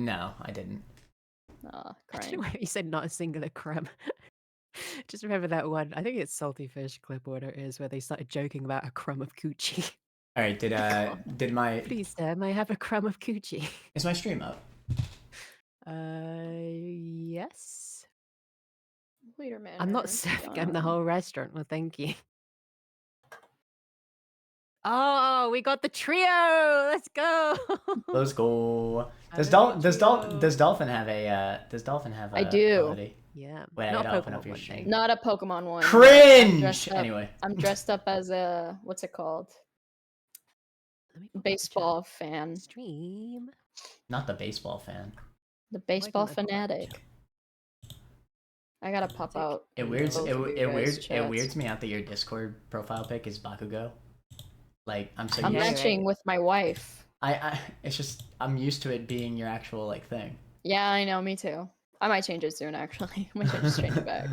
No, I didn't. I don't know crying. why you said not a singular crumb. Just remember that one. I think it's Salty Fish clip or whatever it is, where they started joking about a crumb of coochie. All right, did my Please, sir, may I have a crumb of coochie? is my stream up? Yes. Waiter man. I'm not serving him the whole restaurant. Well, thank you. Oh, we got the trio. Let's go. Let's go. Does Hello, Dolphin have a I do. ability? Yeah. Wait, Not I gotta open up Pokemon your one, stream. though. Not a Pokemon one. Cringe. Anyway, I'm dressed up as a what's it called? Let me pop up the Baseball chat. fan. Stream. not the baseball fan. The baseball can't I pop up the fanatic. chat? I gotta pop out. It weirds both of you guys' it chats. weirds me out that your Discord profile pic is Bakugo. Like I'm so I'm Yeah, used. matching right. with my wife. It's just I'm used to it being your actual like thing. Yeah, I know. Me too. I might change it soon. Actually, I might just change it back.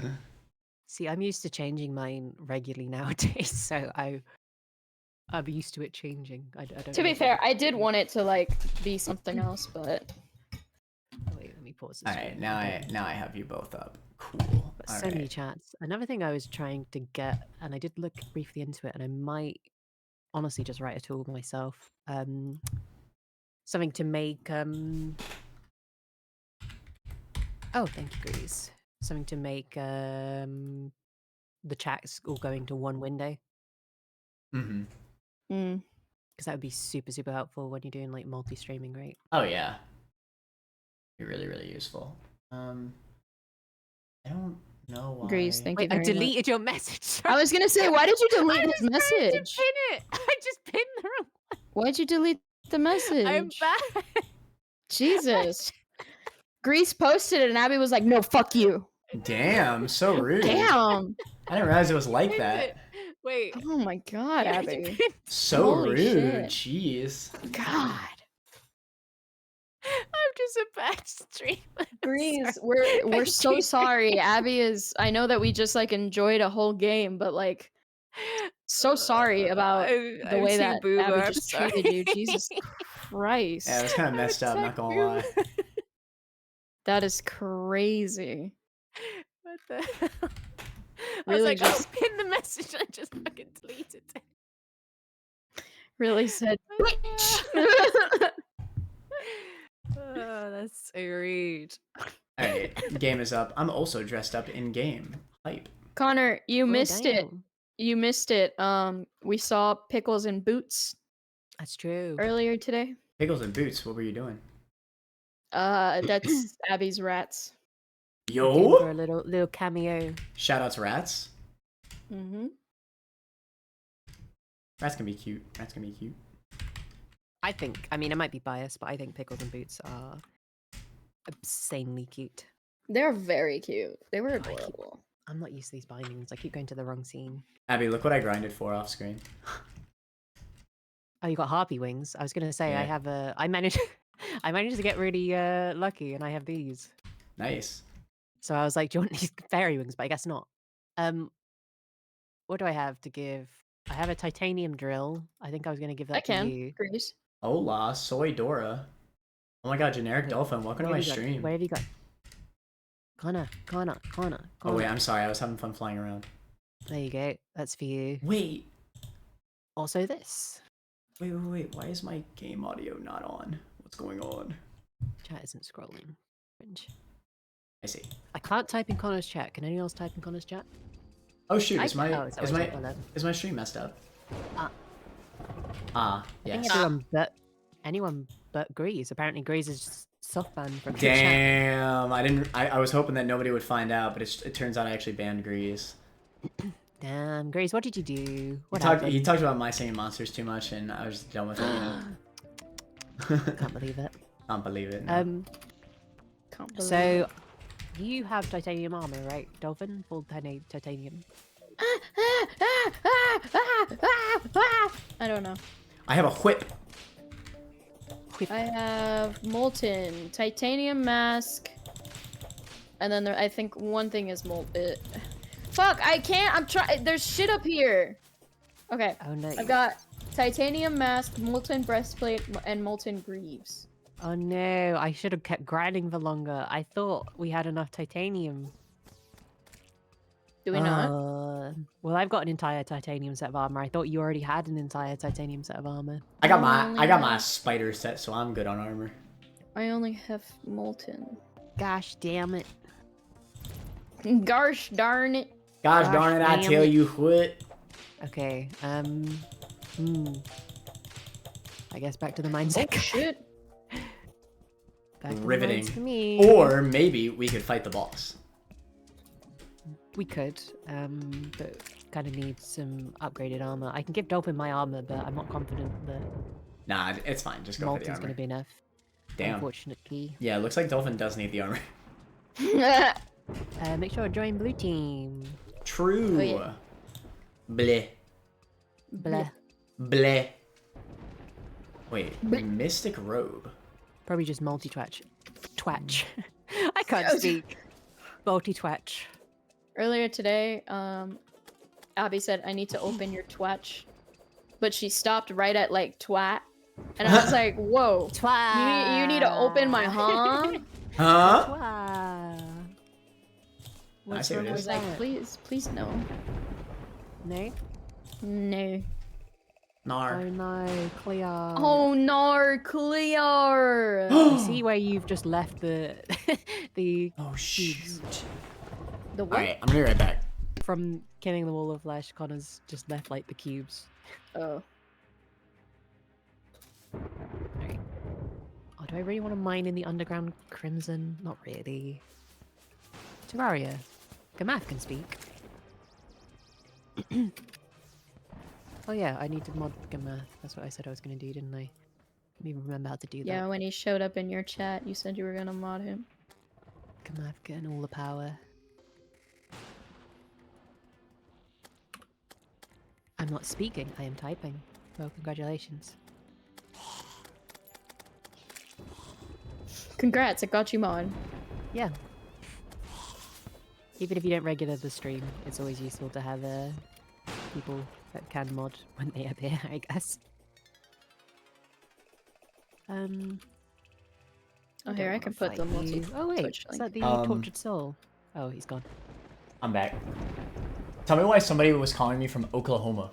See, I'm used to changing mine regularly nowadays, so I'm used to it changing. I don't To know be if fair, it's I did me. want it to like be something else, but Oh, wait, let me pause the All stream. right, now I have you both up. Cool. But All so many right. chats. Another thing I was trying to get, and I did look briefly into it, and I might honestly just write a tool myself. Something to make oh, thank you, Grease. Something to make the chats all going to one window, Mm-hmm. because that would be super, super helpful when you're doing like multi-streaming, right? Oh yeah. Be really, really useful. I don't know why. Grease, thank Wait, you I very much. deleted your message. I was gonna say, why did you delete I his was trying to message? pin it. I just pinned the wrong Why'd you delete the message? I'm bad. Jesus. Grease posted it, and Abby was like, "No, fuck you." Damn, so rude. Damn. I didn't realize it was like Pinned that. it. Wait. Oh my god, Yeah, you Abby. pinned- So Holy rude. shit. Jeez. God. I'm just a bad streamer. I'm Grease, sorry. we're I'm so teasing. sorry. Abby is. I know that we just like enjoyed a whole game, but like, so sorry about the way that Abby just treated you. Jesus Christ. Yeah, it was kind of messed up, not gonna lie. That is crazy. What the hell? I was Really like, just- I'll pin the message and I just fucking deleted it. Really said, bitch. Oh, that's so rude. Alright, game is up. I'm also dressed up in game. Hype. Connor, you Oh, missed it. damn. You missed it. We saw Pickles in Boots That's true. earlier today. Pickles and Boots, what were you doing? That's Abby's rats. Came for Yo! a little cameo. Shout out to rats. Mm-hmm. Rats can be cute. Rats can be cute. I think. I mean, I might be biased, but I think Pickles and Boots are obscenely cute. They're very cute. They were I keep- adorable. I'm not used to these bindings. I keep going to the wrong scene. Abby, look what I grinded for off screen. Oh, you got harpy wings. I was gonna say I Yeah. have a. I managed. I managed to get really lucky, and I have these. Nice. So I was like, "Do you want these fairy wings?" But I guess not. What do I have to give? I have a titanium drill. I think I was gonna give that I to can. you. Grease. Hola, soy Dora. Oh my god, generic Wait, dolphin, welcome to my Where have you got? stream. Where have you got? Connor. Oh wait, I'm sorry, I was having fun flying around. There you go. That's for you. Wait, Also this. wait, why is my game audio not on? What's going on? Chat isn't scrolling. Cringe. I see. I can't type in Connor's chat. Can anyone else type in Connor's chat? Oh shoot, I is my Oh, is that is what my it's called? is my stream messed up? Ah. Ah, I think yes. anyone but Grease. Apparently Grease is soft banned from the chat. Damn, I was hoping that nobody would find out, but it turns out I actually banned Grease. Damn, Grease, what did you do? What He happened? talked about my singing monsters too much, and I was done with it. Can't believe it. Can't believe it. No. Can't believe So it. you have titanium armor, right, Dolphin? Full titanium. I don't know. I have a whip. I have molten titanium mask, and then I think one thing is molten. Fuck! I can't. I'm trying. There's shit up here. Okay. Oh no. I've got titanium mask, molten breastplate, and molten greaves. Oh no, I should have kept grinding for longer. I thought we had enough titanium. Do we not? Well, I've got an entire titanium set of armor. I thought you already had an entire titanium set of armor. I got my spider set, so I'm good on armor. I only have molten. Gosh damn it. Gosh darn it. Gosh darn it, I damn tell it. you what. Okay, I guess back to the Oh mindset. shit. Back to the Riveting. mines for me. Or maybe we could fight the boss. We could, but kind of need some upgraded armor. I can give Dolphin my armor, but I'm not confident that Nah, it's fine. Just go for the Molten's armor. going to be enough. Damn. Unfortunately. Yeah, it looks like Dolphin does need the armor. Make sure to join blue team. True. Oh, yeah. Bleh. Blah. Bleh. Wait, Bleh. Mystic Robe. Probably just multi-twatch. Twatch. I can't speak. Multi-twatch. Earlier today, Abby said, I need to open your twatch. But she stopped right at, like, twat. And I was like, whoa. Twat. You need to open my huh? Huh? Twat. What's see what wrong it I with was like, that? please no. No? No. Nar. Oh no, clear. Oh no, clear! I see where you've just left the the Oh, cubes. shoot. The what? Alright, I'm gonna be right back. From killing the wall of flesh. Connor's just left like the cubes. Oh. Right. Oh, do I really want to mine in the underground crimson? Not really. Terraria. Gamath can speak. Oh yeah, I need to mod Gamath. That's what I said I was going to do, didn't I? Didn't even remember how to do Yeah, that. when he showed up in your chat, you said you were gonna mod him. Gamath getting all the power. I'm not speaking, I am typing. Well, congratulations. Congrats, I got you mod. Yeah. Even if you don't regular the stream, it's always useful to have people that can mod when they appear, I guess. Oh, don't here, I wanna can put fight the multi. you. Oh wait, Twitch is link. that the Um, tortured soul? Oh, he's gone. I'm back. Tell me why somebody was calling me from Oklahoma.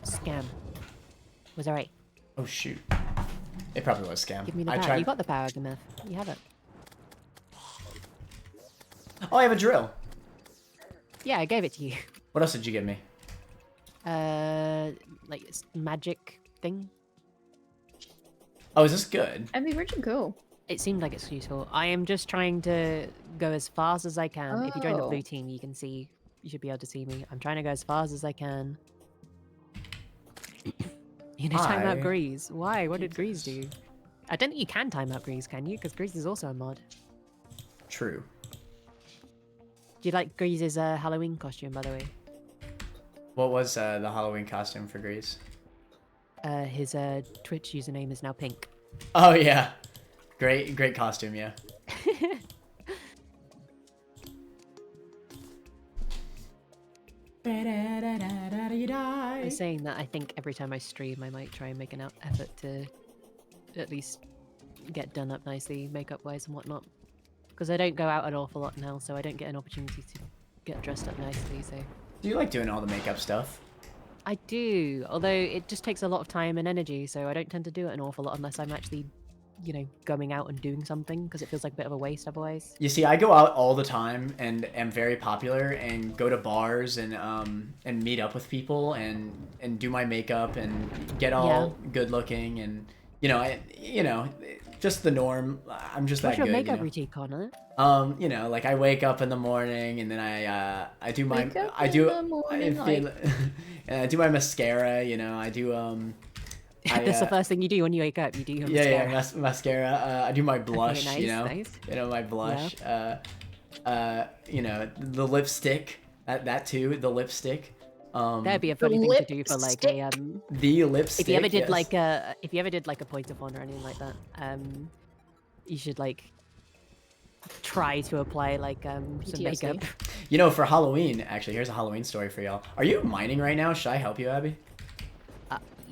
Scam. Was alright. Oh, shoot. It probably was scam. Give me the I power. tried. You got the power, Gameth. You have it. Oh, I have a drill. Yeah, I gave it to you. What else did you give me? Like it's magic thing. Oh, is this good? Abby, where'd you go? It seemed like it's useful. I am just trying to go as fast as I can. If you join the Oh. blue team, you can see. You should be able to see me. I'm trying to go as fast as I can. You know, time out Hi. Grease. Why? What did Grease do? I don't think you can time out Grease, can you? Because Grease is also a mod. True. Do you like Grease's Halloween costume, by the way? What was the Halloween costume for Grease? His Twitch username is now pink. Oh, yeah. Great costume, yeah. I was saying that I think every time I stream, I might try and make an effort to at least get done up nicely, makeup-wise and whatnot. Because I don't go out an awful lot now, so I don't get an opportunity to get dressed up nicely, so... Do you like doing all the makeup stuff? I do, although it just takes a lot of time and energy, so I don't tend to do it an awful lot unless I'm actually, you know, going out and doing something, because it feels like a bit of a waste otherwise. You see, I go out all the time and am very popular and go to bars and meet up with people and do my makeup and get all good looking and just the norm. I'm just What's that your good. makeup you know? routine, Connor? Like I wake up in the morning and then I do my Wake up I in do the morning, and I do my mascara. I do That's the first thing you do when you wake up. You do your yeah mascara. mascara. I do my blush. nice, nice. My blush. The lipstick. That too. The lipstick. That'd be a funny thing to do for like a The lipstick. if you ever did yes. if you ever did like a point of honor or anything like that, you should like try to apply like some PTSD. makeup. For Halloween, actually, here's a Halloween story for y'all. Are you mining right now? Should I help you, Abby?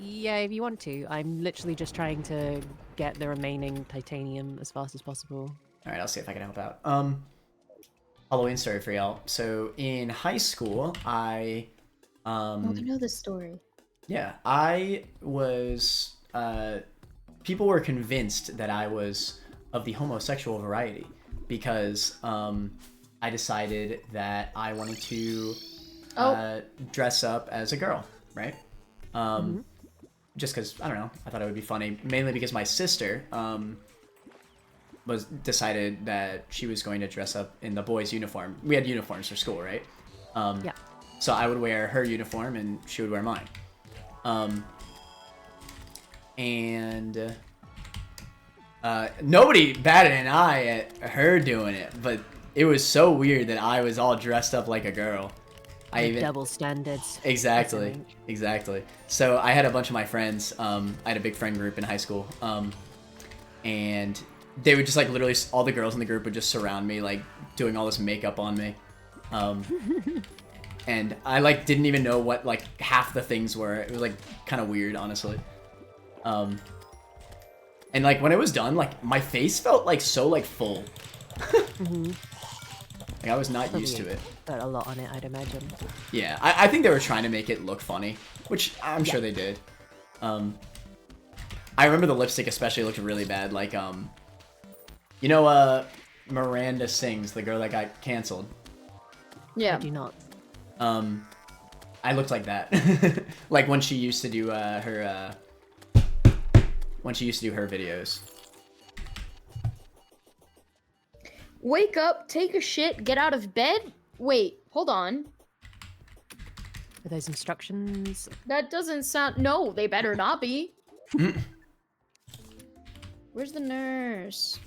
Yeah, if you want to. I'm literally just trying to get the remaining titanium as fast as possible. All right, I'll see if I can help out. Halloween story for y'all. So in high school, I I know this story. Yeah, I was people were convinced that I was of the homosexual variety because I decided that I wanted to dress up as a girl, right? Just because, I don't know, I thought it would be funny. Mainly because my sister decided that she was going to dress up in the boys' uniform. We had uniforms for school, right? Yeah. So I would wear her uniform and she would wear mine. And nobody batted an eye at her doing it, but it was so weird that I was all dressed up like a girl. Double standards. Exactly. So I had a bunch of my friends. I had a big friend group in high school, and they would just like literally all the girls in the group would just surround me, like doing all this makeup on me. And I like didn't even know what like half the things were. It was like kind of weird, honestly. And like when it was done, like my face felt like so like full. Like I was not used to it. But a lot on it, I'd imagine. Yeah, I think they were trying to make it look funny, which I'm sure they did. I remember the lipstick especially looked really bad. Like you know Miranda Sings, the girl that got canceled. Yeah. I do not. I looked like that. Like when she used to do her videos. Wake up, take a shit, get out of bed? Wait, hold on. Are those instructions? That doesn't sound... No, they better not be. Where's the nurse?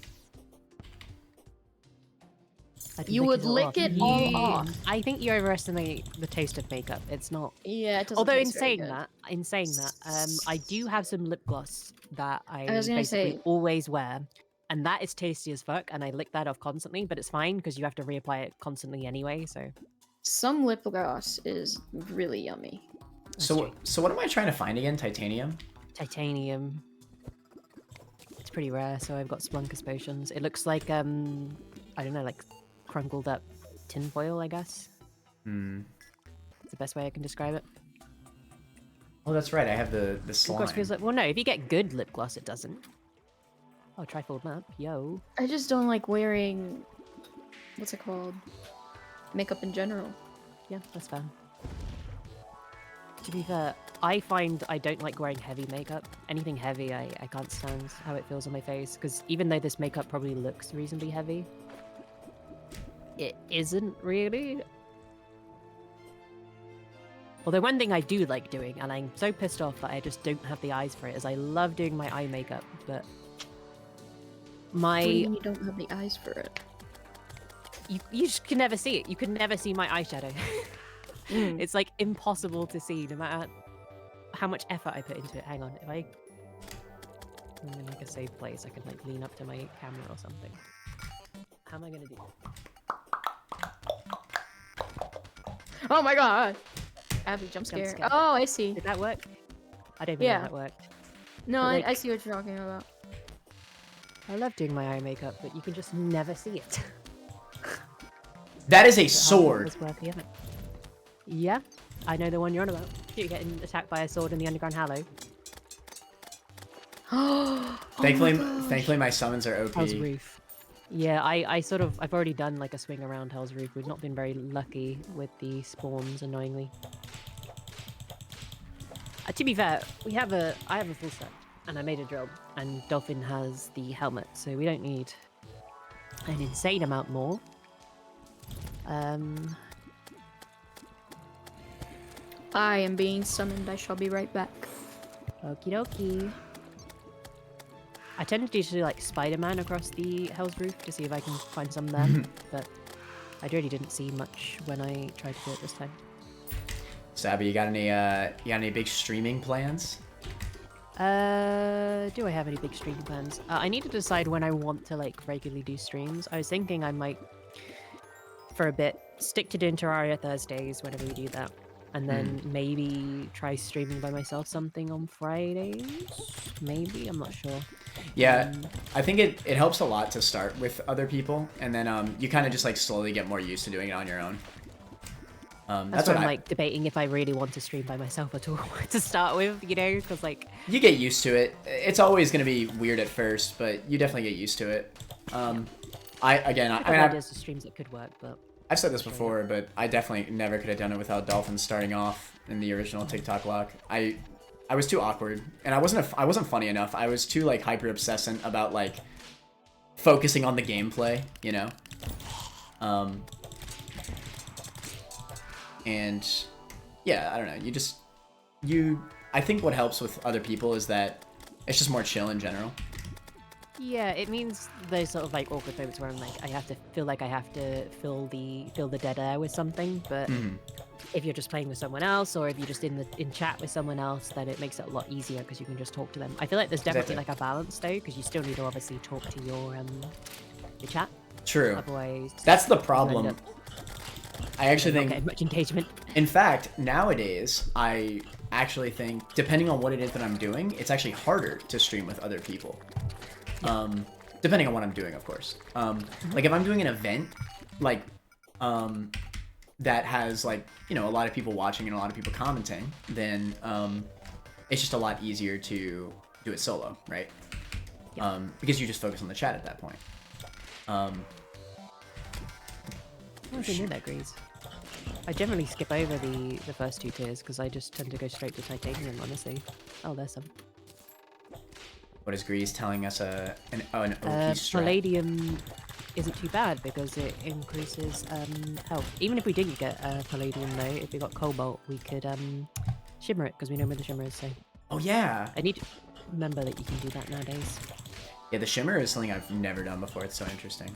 You would lick it all off. I think you overestimate the taste of makeup. It's not. Yeah, it doesn't. Although in taste very saying good. that, I do have some lip gloss that I was gonna basically say- always wear, and that is tasty as fuck. And I lick that off constantly, but it's fine because you have to reapply it constantly anyway. So Some lip gloss is really yummy. So what am I trying to find again? Titanium? Titanium. It's pretty rare, so I've got Splunkus potions. It looks like I don't know, like crumpled up tinfoil, I guess. It's the best way I can describe it. Oh, that's right. I have the Lip slime. gloss feels like, well, no, if you get good lip gloss, it doesn't. Oh, trifold map, yo. I just don't like wearing... What's it called? Makeup in general. Yeah, that's fair. To be fair, I find I don't like wearing heavy makeup. Anything heavy, I can't stand how it feels on my face, because even though this makeup probably looks reasonably heavy, it isn't really. Although one thing I do like doing, and I'm so pissed off that I just don't have the eyes for it, is I love doing my eye makeup, but my... What do you mean you don't have the eyes for it? You just can never see it. You can never see my eyeshadow. It's like impossible to see no matter how much effort I put into it. Hang on, if I'm in like a safe place, I can like lean up to my camera or something. How am I gonna do that? Oh my god! Abby, jump scare. Oh, I see. Did that work? I don't even know if that worked. No, Like- I see what you're talking about. I love doing my eye makeup, but you can just never see it. That is a So how sword. does it work? Yeah, I know the one you're on about. You're getting attacked by a sword in the Underground Hallow. Thankfully, my summons are OP. Hell's Roof. Yeah, I've already done like a swing around Hell's Roof. We've not been very lucky with the spawns, annoyingly. To be fair, I have a full set, and I made a drill, and Dolphin has the helmet, so we don't need an insane amount more. I am being summoned. I shall be right back. Okie dokie. I tend to do like Spider-Man across the Hell's Roof to see if I can find some there, but I really didn't see much when I tried to do it this time. Sabby, you got any big streaming plans? Do I have any big streaming plans? I need to decide when I want to like regularly do streams. I was thinking I might, for a bit, stick to doing Terraria Thursdays whenever we do that. and then maybe try streaming by myself something on Fridays. Maybe, I'm not sure. Yeah, I think it helps a lot to start with other people, and then you kind of just like slowly get more used to doing it on your own. That's what I'm like debating if I really want to stream by myself at all to start with, you know, because like you get used to it. It's always gonna be weird at first, but you definitely get used to it. I mean, there's streams that could work, but I've said this before, but I definitely never could have done it without Dolphin starting off in the original TikTok lock. I was too awkward, and I wasn't funny enough. I was too like hyper obsessant about like focusing on the gameplay, you know. And yeah, I don't know. I think what helps with other people is that it's just more chill in general. Yeah, it means those sort of like awkward moments where I'm like, I have to feel like I have to fill the dead air with something. But if you're just playing with someone else, or if you're just in chat with someone else, then it makes it a lot easier because you can just talk to them. I feel like there's definitely like a balance though, because you still need to obviously talk to your chat. True. Otherwise, that's the problem. I actually think not much engagement. In fact, nowadays, I actually think, depending on what it is that I'm doing, it's actually harder to stream with other people. Depending on what I'm doing, of course. Like if I'm doing an event, like that has like, you know, a lot of people watching and a lot of people commenting, then it's just a lot easier to do it solo, right? Because you just focus on the chat at that point. I didn't know that, Grease. I generally skip over the first two tiers because I just tend to go straight to titanium, honestly. Oh, there's some. What is Grease telling us? An OP strat? Palladium isn't too bad because it increases health. Even if we didn't get Palladium though, if we got Cobalt, we could shimmer it because we know where the shimmer is. So. Oh yeah. I need to remember that you can do that nowadays. Yeah, the shimmer is something I've never done before. It's so interesting.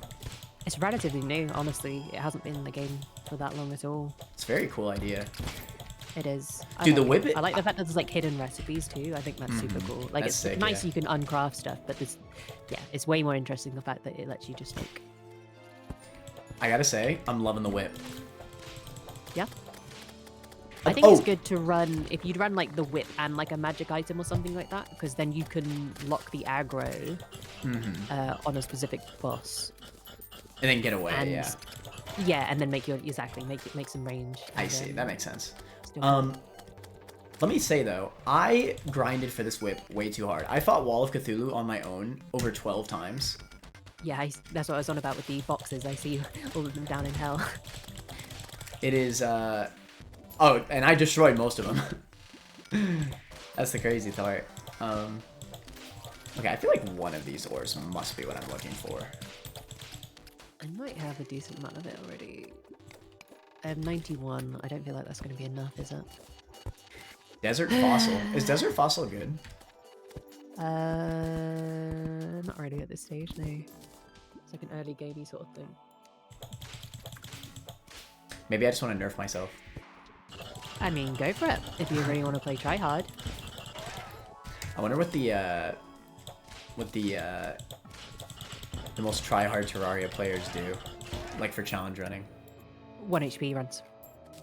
It's relatively new, honestly. It hasn't been in the game for that long at all. It's a very cool idea. It is. Dude, the whip. I like the fact that there's like hidden recipes too. I think that's super cool. Like that's it's sick, nice you can uncraft stuff, but this, yeah, it's way more interesting the fact that it lets you just like. I gotta say, I'm loving the whip. Yeah. I think it's good to run if you'd run like the whip and like a magic item or something like that, because then you can lock the aggro on a specific boss. And then get away, Yeah, and then make some range. I see, that makes sense. Let me say though, I grinded for this whip way too hard. I fought Wall of Cthulhu on my own over 12 times. Yeah, that's what I was on about with the boxes. I see all of them down in hell. It is, oh, and I destroyed most of them. That's the crazy part. Okay, I feel like one of these ores must be what I'm looking for. I might have a decent amount of it already. I have 91. I don't feel like that's going to be enough, is it? Desert Fossil. Is Desert Fossil good? Not really at this stage, no. It's like an early gamey sort of thing. Maybe I just want to nerf myself. I mean, go for it. If you really want to play try hard. I wonder what the most try-hard Terraria players do, like for challenge running. 1 HP runs.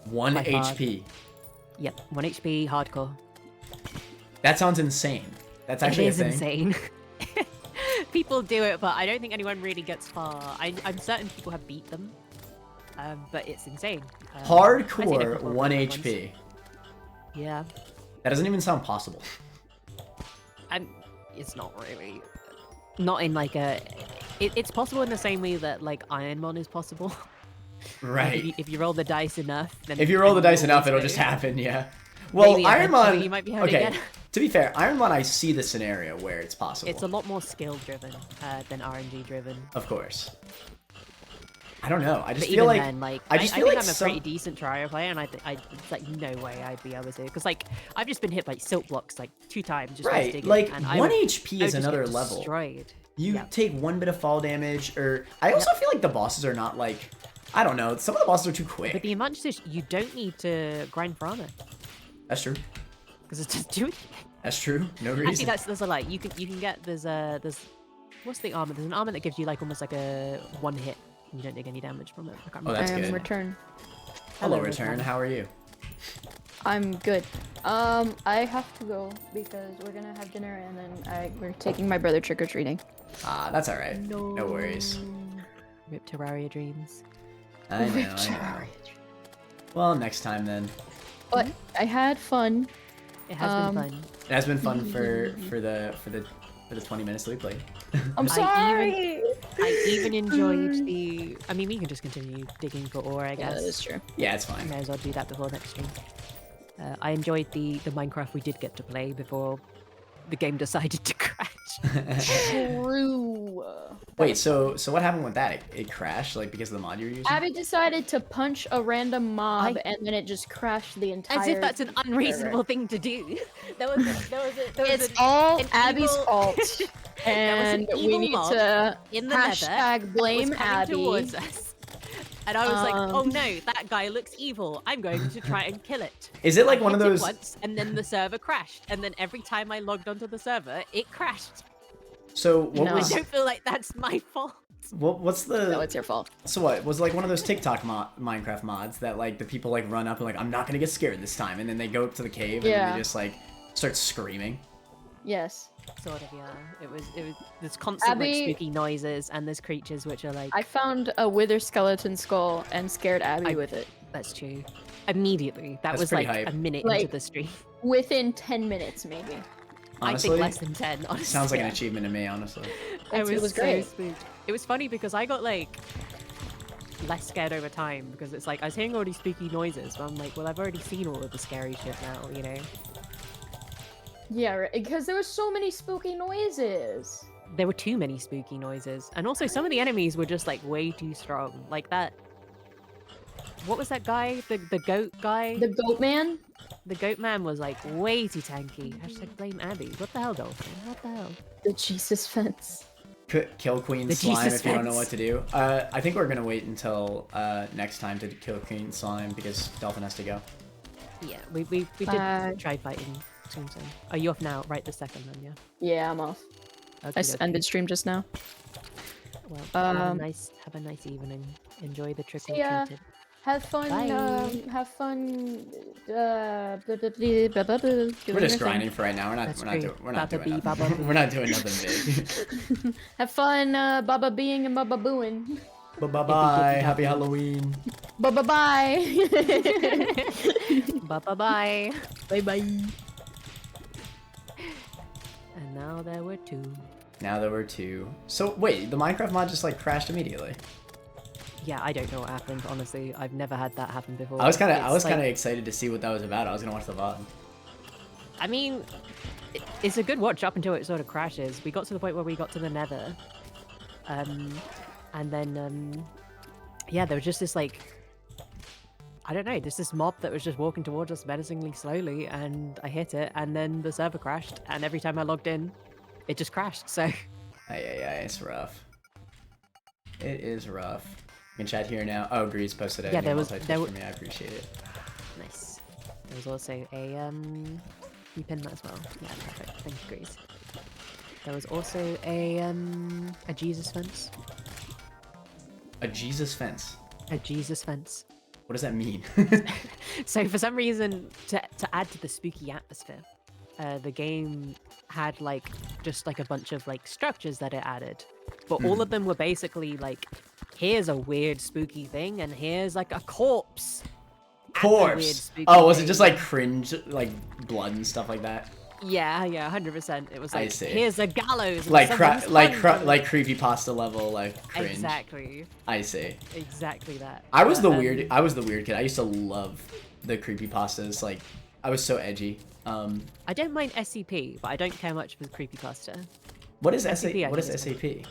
1 HP? Yep, 1 HP hardcore. That sounds insane. That's actually a thing. It is insane. People do it, but I don't think anyone really gets far. I'm certain people have beat them, but it's insane. Hardcore 1 HP. Yeah. That doesn't even sound possible. It's not really. Not in like a... It's possible in the same way that like Ironmon is possible. Right. Like if you roll the dice enough, then if you roll the dice enough, it'll just happen. Yeah. Well, Ironmon. You might be able to get... To be fair, Ironmon, I see the scenario where it's possible. It's a lot more skill driven than RNG driven. Of course. I don't know. I just but feel like then, like I think I'm a pretty decent Terraria player, and it's like no way I'd be able to, because like I've just been hit by silk blocks like 2 times just by digging, like and 1 HP is another level. Destroyed. You take 1 bit of fall damage, or I also feel like the bosses are not like, I don't know, some of the bosses are too quick. But the advantage is you don't need to grind for armor. That's true. Because it's just doing. That's true. No reason. Actually, there's a lie. You can get there's what's the armor? There's an armor that gives you like almost like a 1 hit. You don't take any damage from it. I can't remember. Oh, that's good. Return. Hello, Return. How are you? I'm good. I have to go because we're gonna have dinner and then we're taking my brother trick-or-treating. Ah, that's alright. No worries. Rip Terraria dreams. I know. Well, next time then. But I had fun. It has been fun. It has been fun for the 20 minutes that we played. I'm sorry. I even enjoyed the. I mean, we can just continue digging for ore, I guess. Yeah, that is true. Yeah, it's fine. May as well do that before next stream. I enjoyed the Minecraft we did get to play before the game decided to crash. True. Wait, so what happened with that? It crashed, like, because of the mod you're using? Abby decided to punch a random mob and then it just crashed the entire. As if that's an unreasonable thing to do. It's all Abby's fault. And we need to in the hashtag blame Abby. Towards us. And I was like, oh no, that guy looks evil. I'm going to try and kill it. Is it like one of those? Once, and then the server crashed. And then every time I logged onto the server, it crashed. So what was? I don't feel like that's my fault. What's the? No, it's your fault. So what was like one of those TikTok Minecraft mods that like the people like run up and like I'm not gonna get scared this time, and then they go up to the cave and they just like start screaming. Yes. Sort of, yeah. It was. There's constant like spooky noises, and there's creatures which are like. I found a wither skeleton skull and scared Abby with it. That's true. Immediately. That's was like hype. A minute like, into the stream. Within 10 minutes, maybe. Honestly, I think less than 10. Honestly. Sounds like an achievement to me, honestly. It was great. So spooked. It was funny because I got like less scared over time because it's like I was hearing all these spooky noises, but I'm like, well, I've already seen all of the scary shit now, you know. Yeah, right, because there were so many spooky noises. There were too many spooky noises, and also some of the enemies were just like way too strong. Like that. What was that guy? The goat guy? The goat man? The goat man was like way too tanky. Hashtag blame Abby. What the hell, Dolphin? What the hell? The Jesus fence. Kill Queen Slime if you don't know what to do. I think we're gonna wait until next time to kill Queen Slime because Dolphin has to go. Yeah, we did try fighting. Are you off now? Right this second then, yeah? Yeah, I'm off. Okay, I ended stream just now. Well, have a nice evening. Enjoy the trick or treated. Have fun. Have fun. We're just grinding for right now. We're not doing nothing big. Have fun, Baba being and Baba booing. Bye bye. Happy Halloween. Bye bye bye. Bye bye bye. Bye bye. And now there were two. Now there were two. So wait, the Minecraft mod just like crashed immediately. Yeah, I don't know what happened. Honestly, I've never had that happen before. I was kind of excited to see what that was about. I was gonna watch the VOD. I mean, it's a good watch up until it sort of crashes. We got to the point where we got to the Nether, and then yeah, there was just this like, I don't know, this mob that was just walking towards us menacingly slowly, and I hit it, and then the server crashed, and every time I logged in, it just crashed. So. It's rough. It is rough. You can chat here now. Oh, Grease posted it. Yeah, there was for me. I appreciate it. Nice. There was also a you pinned that as well. Yeah, perfect. Thank you, Grease. There was also a Jesus fence. A Jesus fence. A Jesus fence. What does that mean? So for some reason, to add to the spooky atmosphere, the game had like just like a bunch of like structures that it added, but all of them were basically like, here's a weird spooky thing, and here's like a corpse. Corpse. Oh, was it just like cringe, like blood and stuff like that? Yeah, 100%. It was like, here's a gallows. Like creepypasta level, like cringe. Exactly. I see. Exactly that. I was the weird kid. I used to love the creepypastas. Like, I was so edgy. I don't mind SCP, but I don't care much for the creepypasta. What is SCP? What is SAP?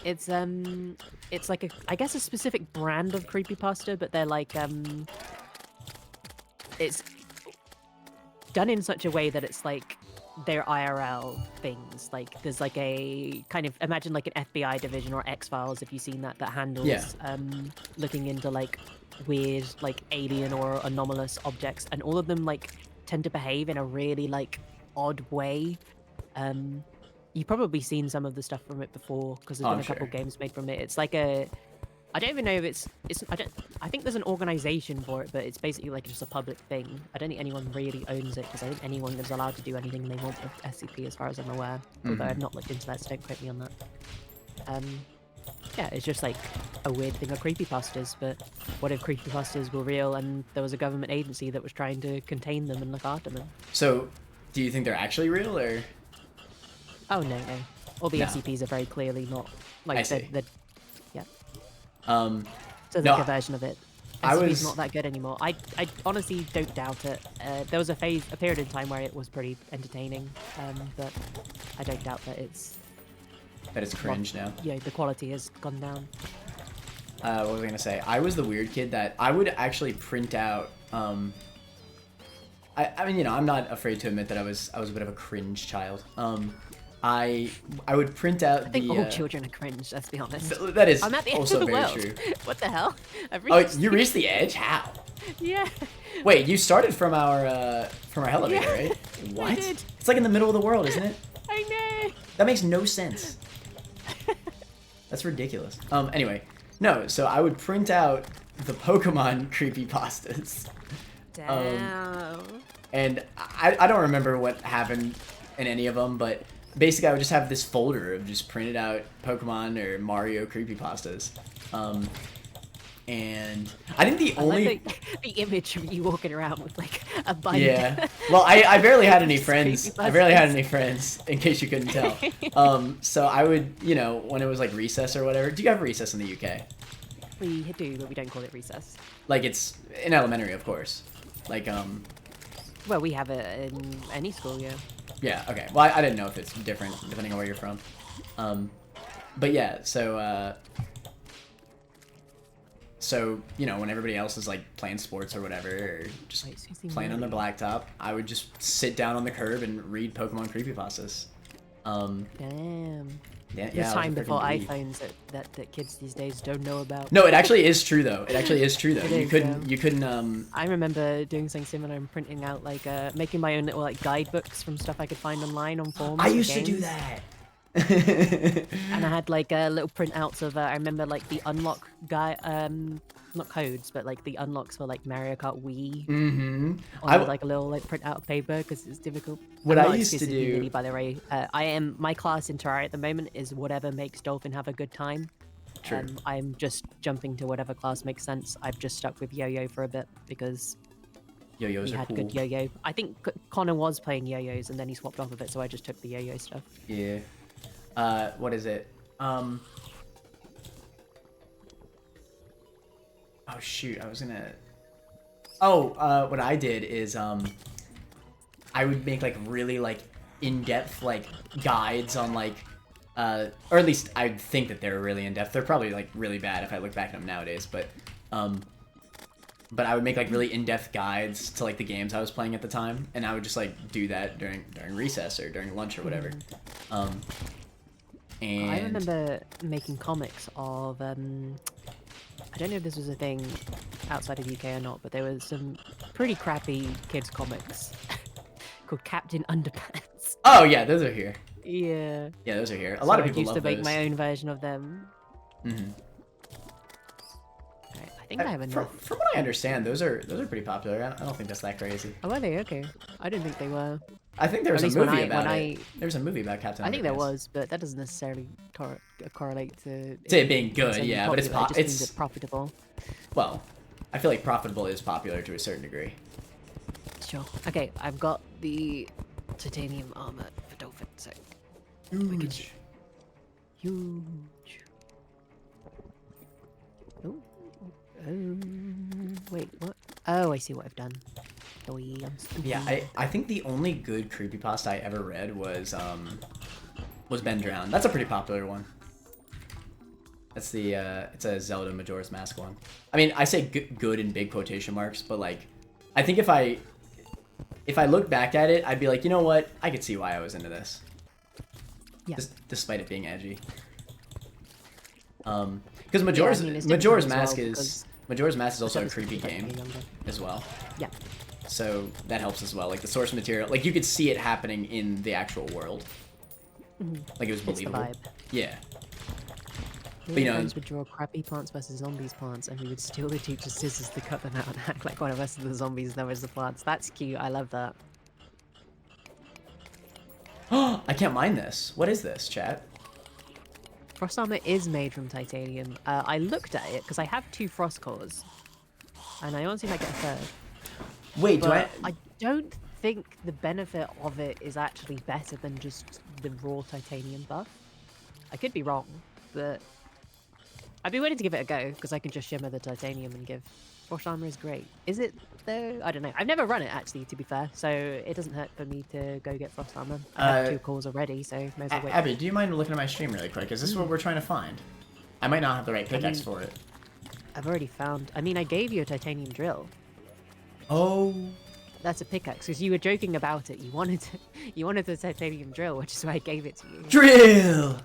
It's like I guess a specific brand of creepypasta, but they're like it's done in such a way that it's like they're IRL things. Like there's like a kind of, imagine like an FBI division or X-Files, if you've seen that handles looking into like weird like alien or anomalous objects, and all of them like tend to behave in a really like odd way. You've probably seen some of the stuff from it before because there's been a couple games made from it. It's like I I don't even know if it's I think there's an organization for it, but it's basically like just a public thing. I don't think anyone really owns it because I think anyone is allowed to do anything they want with SCP as far as I'm aware. Although I've not looked into that, so don't quote me on that. Yeah, it's just like a weird thing of creepypastas, but what if creepypastas were real and there was a government agency that was trying to contain them and look after them? So, do you think they're actually real, or? Oh, no. All the No. SCPs are very clearly not, I like, see. yeah. Um, So no, like a version of it. I SCP's was- not that good anymore. I honestly don't doubt it. There was a period in time where it was pretty entertaining, but I don't doubt that it's... that it's cringe now. Yeah, the quality has gone down. What was I gonna say? I was the weird kid that I would actually print out. I mean, you know, I'm not afraid to admit that I was a bit of a cringe child. I would print out I think the. all children are cringe, let's be honest. That is I'm at the end also of the very world. true. What the hell? I've Oh, reached you reached the edge? How? Yeah. Wait, you started from our elevator, Yeah, right? What? did. It's like in the middle of the world, isn't it? I know. That makes no sense. That's ridiculous. Anyway, no. So I would print out the Pokemon creepypastas. Damn. And I don't remember what happened in any of them, but basically I would just have this folder of just printed out Pokemon or Mario creepypastas. And I think the I only... like the image of you walking around with like a binder. Yeah. Well, I barely had any Just friends. creepypastas. I barely had any friends, in case you couldn't tell. So I would, you know, when it was like recess or whatever. Do you have recess in the UK? We do, but we don't call it recess. Like it's in elementary, of course. Like Well, we have it in any school, yeah. Yeah, okay. Well, I didn't know if it's different depending on where you're from. But yeah, so, you know, when everybody else is like playing sports or whatever, or just Wait, Susie playing on the Marie. blacktop, I would just sit down on the curb and read Pokemon creepypastas. Damn. Yeah, The yeah. I was a time before freaking dweeb. iPhones that kids these days don't know about. No, it actually is true though. It actually is true though. It You is, couldn't, yeah. I remember doing something similar and printing out like making my own little like guidebooks from stuff I could find online on forums. I for used to do games. that. And I had like little printouts of I remember like the unlock not codes, but like the unlocks for like Mario Kart Wii Mm-hmm. on like a little like printout of paper because it's difficult. What I'm I not used to exclusively do- Lily, by the way, my class in Terraria at the moment is whatever makes Dolphin have a good time. True. I'm just jumping to whatever class makes sense. I've just stuck with Yo-Yo for a bit because Yo-yos he are had cool. good Yo-Yo. I think Connor was playing Yo-Yos and then he swapped off of it, so I just took the Yo-Yo stuff. Yeah. What is it? Oh shoot, I was gonna... Oh, what I did is, I would make like really like in-depth like guides on like, or at least I think that they're really in-depth. They're probably like really bad if I look back at them nowadays, but I would make like really in-depth guides to like the games I was playing at the time, and I would just like do that during recess or during lunch or whatever. And I remember making comics of I don't know if this was a thing outside of UK or not, but there was some pretty crappy kids comics called Captain Underpants. Oh yeah, those are here. Yeah. Yeah, those are here. A lot of I people used love to make those. my own version of them. Mhm. Right, I think I have enough. From what I understand, those are pretty popular. I don't think that's that crazy. Oh, are they? Okay. I didn't think they were. I think there was At a least when movie I- about when it. There was a movie about Captain. I think there Underpants. was, but that doesn't necessarily correlate to To it being good, saying yeah, but it's popular, it just means it's profitable. well, I feel like profitable is popular to a certain degree. Sure. Okay, I've got the titanium armor for Dolphin, so Huge. huge. Oh, wait, what? Oh, I see what I've done. Doi, I'm stupid. Yeah, I think the only good creepypasta I ever read was Ben Drowned. That's a pretty popular one. That's the it's a Zelda Majora's Mask one. I mean, I say good in big quotation marks, but like, I think if I look back at it, I'd be like, you know what? I could see why I was into this. Yeah. Despite it being edgy. Because Majora's it's different Majora's as well, Mask because is Majora's Mask is also a Zelda's creepy creepy, game but younger. as well. Yeah. So that helps as well. Like the source material, like you could see it happening in the actual world. Like it was It's the believable. vibe. Yeah. But, you know, friends would draw crappy plants versus zombies plants, and we would steal the teacher's scissors to cut them out and act like one of us is the zombies and there was the plants. That's cute. I love that. I can't mine this. What is this, chat? Frost armor is made from titanium. I looked at it because I have 2 frost cores, and I honestly might get a 3rd. Wait, But I don't think the benefit of it is actually better than just the raw titanium buff. I could be wrong, but I'd be willing to give it a go because I can just shimmer the titanium and give. Frost armor is great. Is it though? I don't know. I've never run it actually, to be fair, so it doesn't hurt for me to go get frost armor. I have 2 cores already, so may as well wait. Abby, do you mind looking at my stream really quick? Is this what we're trying to find? I might not have the right pickaxe for it. I've already found. I mean, I gave you a titanium drill. Oh. That's a pickaxe because you were joking about it. You wanted the titanium drill, which is why I gave it to you. Drill.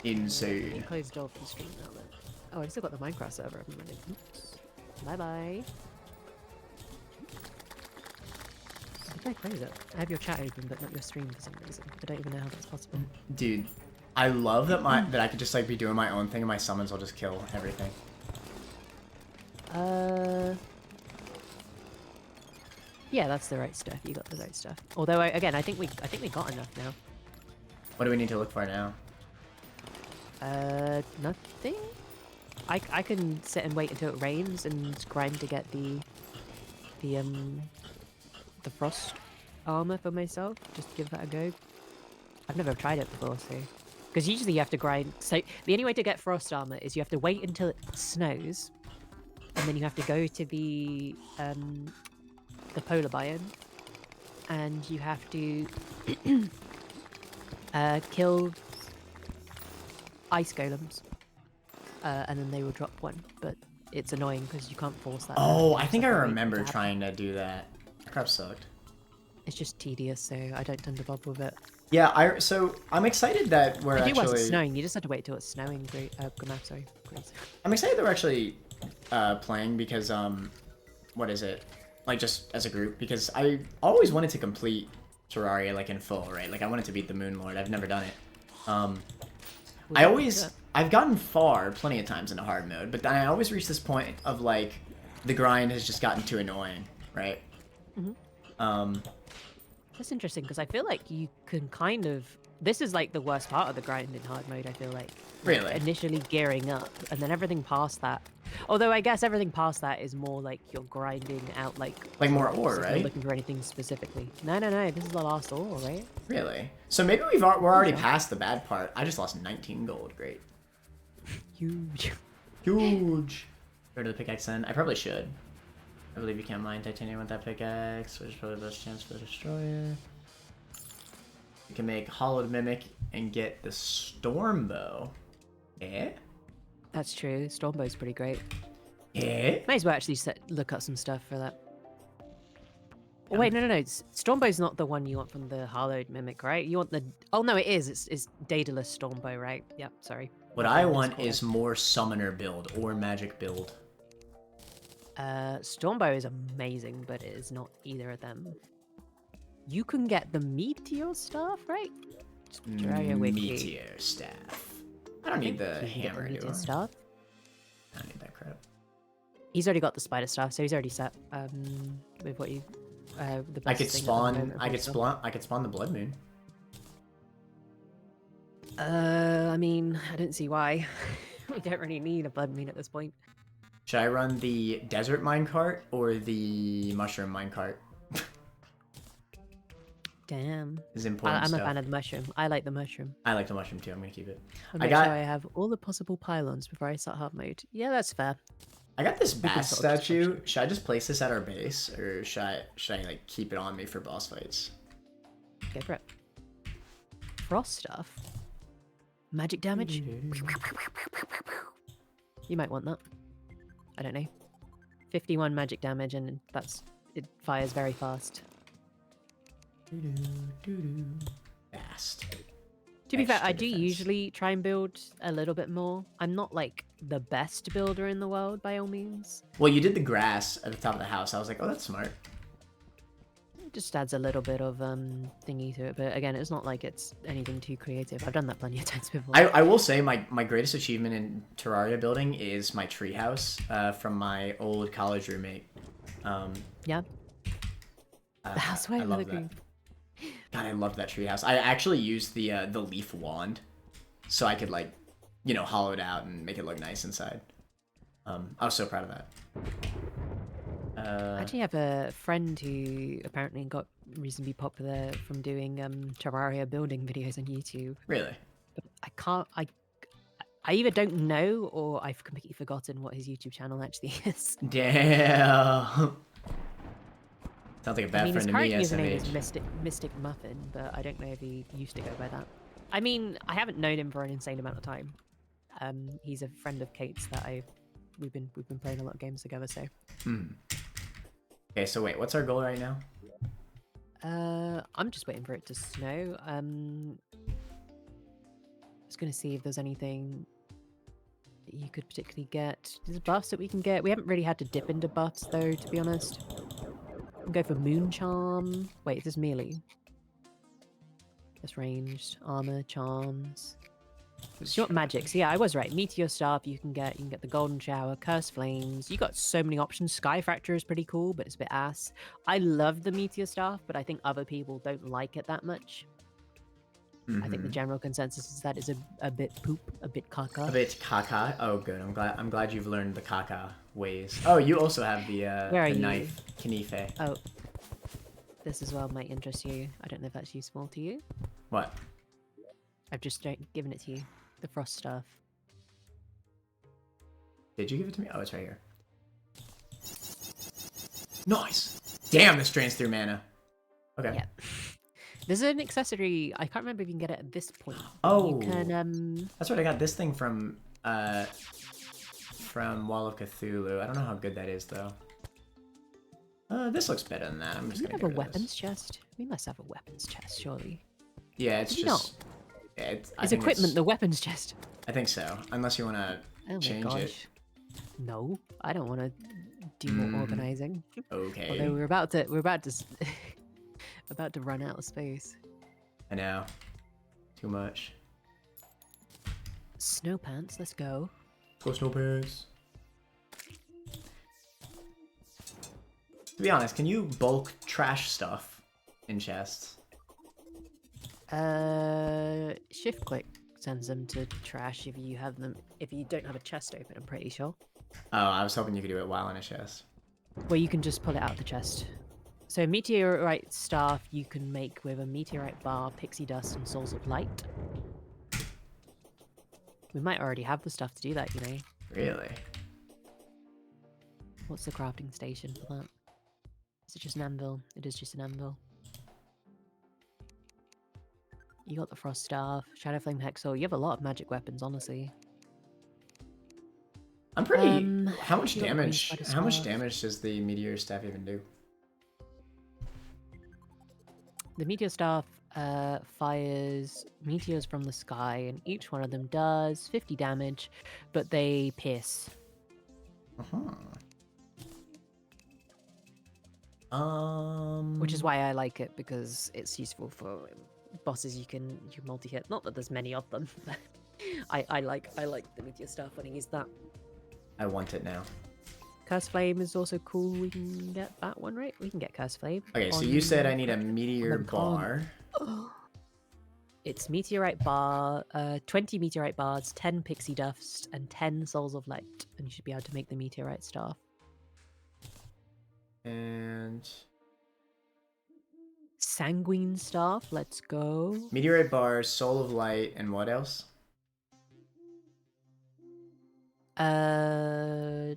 Insane. You closed off the stream now, though. Oh, I still got the Minecraft server up and running. Oops. Bye bye. Did I close it? I have your chat open, but not your stream for some reason. I don't even know how that's possible. Dude, I love that that I could just like be doing my own thing and my summons will just kill everything. Yeah, that's the right stuff. You got the right stuff. Although, again, I think we got enough now. What do we need to look for now? Nothing. I can sit and wait until it rains and grind to get the frost armor for myself. Just give that a go. I've never tried it before, so because usually you have to grind. So the only way to get frost armor is you have to wait until it snows, and then you have to go to the polar biome, and you have to kill ice golems. And then they will drop one, but it's annoying because you can't force that. Oh, I think I remember trying to do that. Crap sucked. It's just tedious, so I don't tend to bother with it. Yeah, so I'm excited that we're I do actually... once it's snowing, you just have to wait till it's snowing. Sorry. I'm excited that we're actually playing because, what is it? Like, just as a group, because I always wanted to complete Terraria, like, in full, right? Like, I wanted to beat the Moon Lord. I've never done it. I've gotten far plenty of times in a hard mode, but then I always reach this point of, like, the grind has just gotten too annoying, right? Mm-hmm. That's interesting, because I feel like you can kind of... This is, like, the worst part of the grind in hard mode, I feel like. Really? Initially gearing up, and then everything past that. Although I guess everything past that is more like you're grinding out, like more ore, right? You're looking for anything specifically. No. This is the last ore, right? Really? So maybe we're already past the bad part. I just lost 19 gold. Great. Huge. Huge. Go to the pickaxe then. I probably should. I believe you can mine titanium with that pickaxe, which is probably the best chance for the destroyer. You can make hollowed mimic and get the storm bow. Eh? That's true. Stormbow's pretty great. Eh? Might as well actually look up some stuff for that. Oh, wait, no. Stormbow's not the one you want from the hollowed mimic, right? You want the... Oh, no, it is. It's Daedalus Stormbow, right? Yep, sorry. What I want is more summoner build or magic build. Stormbow is amazing, but it is not either of them. You can get the meteor staff, right? Meteor staff. I don't need the hammer anymore. Stuff. I don't need that crap. He's already got the spider stuff, so he's already set with what you. The I could spawn. I could spawn the blood moon. I mean, I don't see why. We don't really need a blood moon at this point. Should I run the desert minecart or the mushroom minecart? Damn. Is important I'm a fan of the mushroom. I like the mushroom. I like the mushroom too. I'm gonna keep it. Sure I have all the possible pylons before I start hard mode. Yeah, that's fair. I got this bass statue. Should I just place this at our base, or should I like keep it on me for boss fights? Go for it. Frost stuff. Magic damage. You might want that. I don't know. 51 magic damage, and it fires very fast. Fast. To be fair, I do usually try and build a little bit more. I'm not like the best builder in the world by all means. Well, you did the grass at the top of the house. I was like, oh, that's smart. Just adds a little bit of thingy to it, but again, it's not like it's anything too creative. I've done that plenty of times before. I will say my greatest achievement in Terraria building is my treehouse from my old college roommate. Yeah. That's why I I'm love looking. that. God, I love that treehouse. I actually used the leaf wand, so I could like, you know, hollow it out and make it look nice inside. I was so proud of that. I actually have a friend who apparently got reasonably popular from doing Terraria building videos on YouTube. Really? But I either don't know or I've completely forgotten what his YouTube channel actually is. Damn. Sounds like a bad his friend to current me, username is SMH. Mystic Muffin, but I don't know if he used to go by that. I mean, I haven't known him for an insane amount of time. He's a friend of Kate's that we've been playing a lot of games together, so. Okay, so wait, what's our goal right now? I'm just waiting for it to snow. Just gonna see if there's anything that you could particularly get. There's buffs that we can get. We haven't really had to dip into buffs though, to be honest. We can go for Moon Charm. Wait, is this melee? That's ranged. Armor, charms. It's not magic. So yeah, I was right. Meteor Staff you can get the Golden Shower, Curse Flames. You got so many options. Sky Fracture is pretty cool, but it's a bit ass. I love the Meteor Staff, but I think other people don't like it that much. I think the general consensus is that it's a bit poop, a bit caca. A bit caca. Oh, good. I'm glad you've learned the caca ways. Oh, you also have the knife, Knife. Oh, this as well might interest you. I don't know if that's useful to you. What? I've just given it to you. The frost stuff. Did you give it to me? Oh, it's right here. Nice. Damn, this drains through mana. Okay. Yeah. There's an accessory. I can't remember if you can get it at this point. Oh. You can. That's right. I got this thing from Wall of Cthulhu. I don't know how good that is though. This looks better than that. I'm just gonna have get a rid of weapons this. chest. We must have a weapons chest, surely. Yeah, it's Maybe just. not. Yeah, Is equipment the weapons chest? I think so. Unless you want to Oh my change gosh. it. No, I don't want to do more organizing. Okay. Although we're about to about to run out of space. I know. Too much. Snow pants. Let's go. Go snow pants. To be honest, can you bulk trash stuff in chests? Shift click sends them to trash if you have them. If you don't have a chest open, I'm pretty sure. Oh, I was hoping you could do it while in a chest. Well, you can just pull it out of the chest. So meteorite staff you can make with a meteorite bar, pixie dust, and souls of light. We might already have the stuff to do that, you know. Really? What's the crafting station for that? Is it just an anvil? It is just an anvil. You got the frost staff, shadow flame hexor. You have a lot of magic weapons, honestly. I'm pretty. How much you got damage? range by the How much staff. damage does the meteor staff even do? The meteor staff fires meteors from the sky, and each one of them does 50 damage, but they pierce. Which is why I like it, because it's useful for bosses you can multi-hit. Not that there's many of them, but I like the meteor staff when I use that. I want it now. Curse Flame is also cool. We can get that one, right? We can get Curse Flame. Okay, so you said I need a meteor them calm. bar. It's meteorite bar, 20 meteorite bars, 10 pixie dust, and 10 souls of light, and you should be able to make the meteorite staff. And Sanguine staff, let's go. meteorite bars, soul of light, and what else?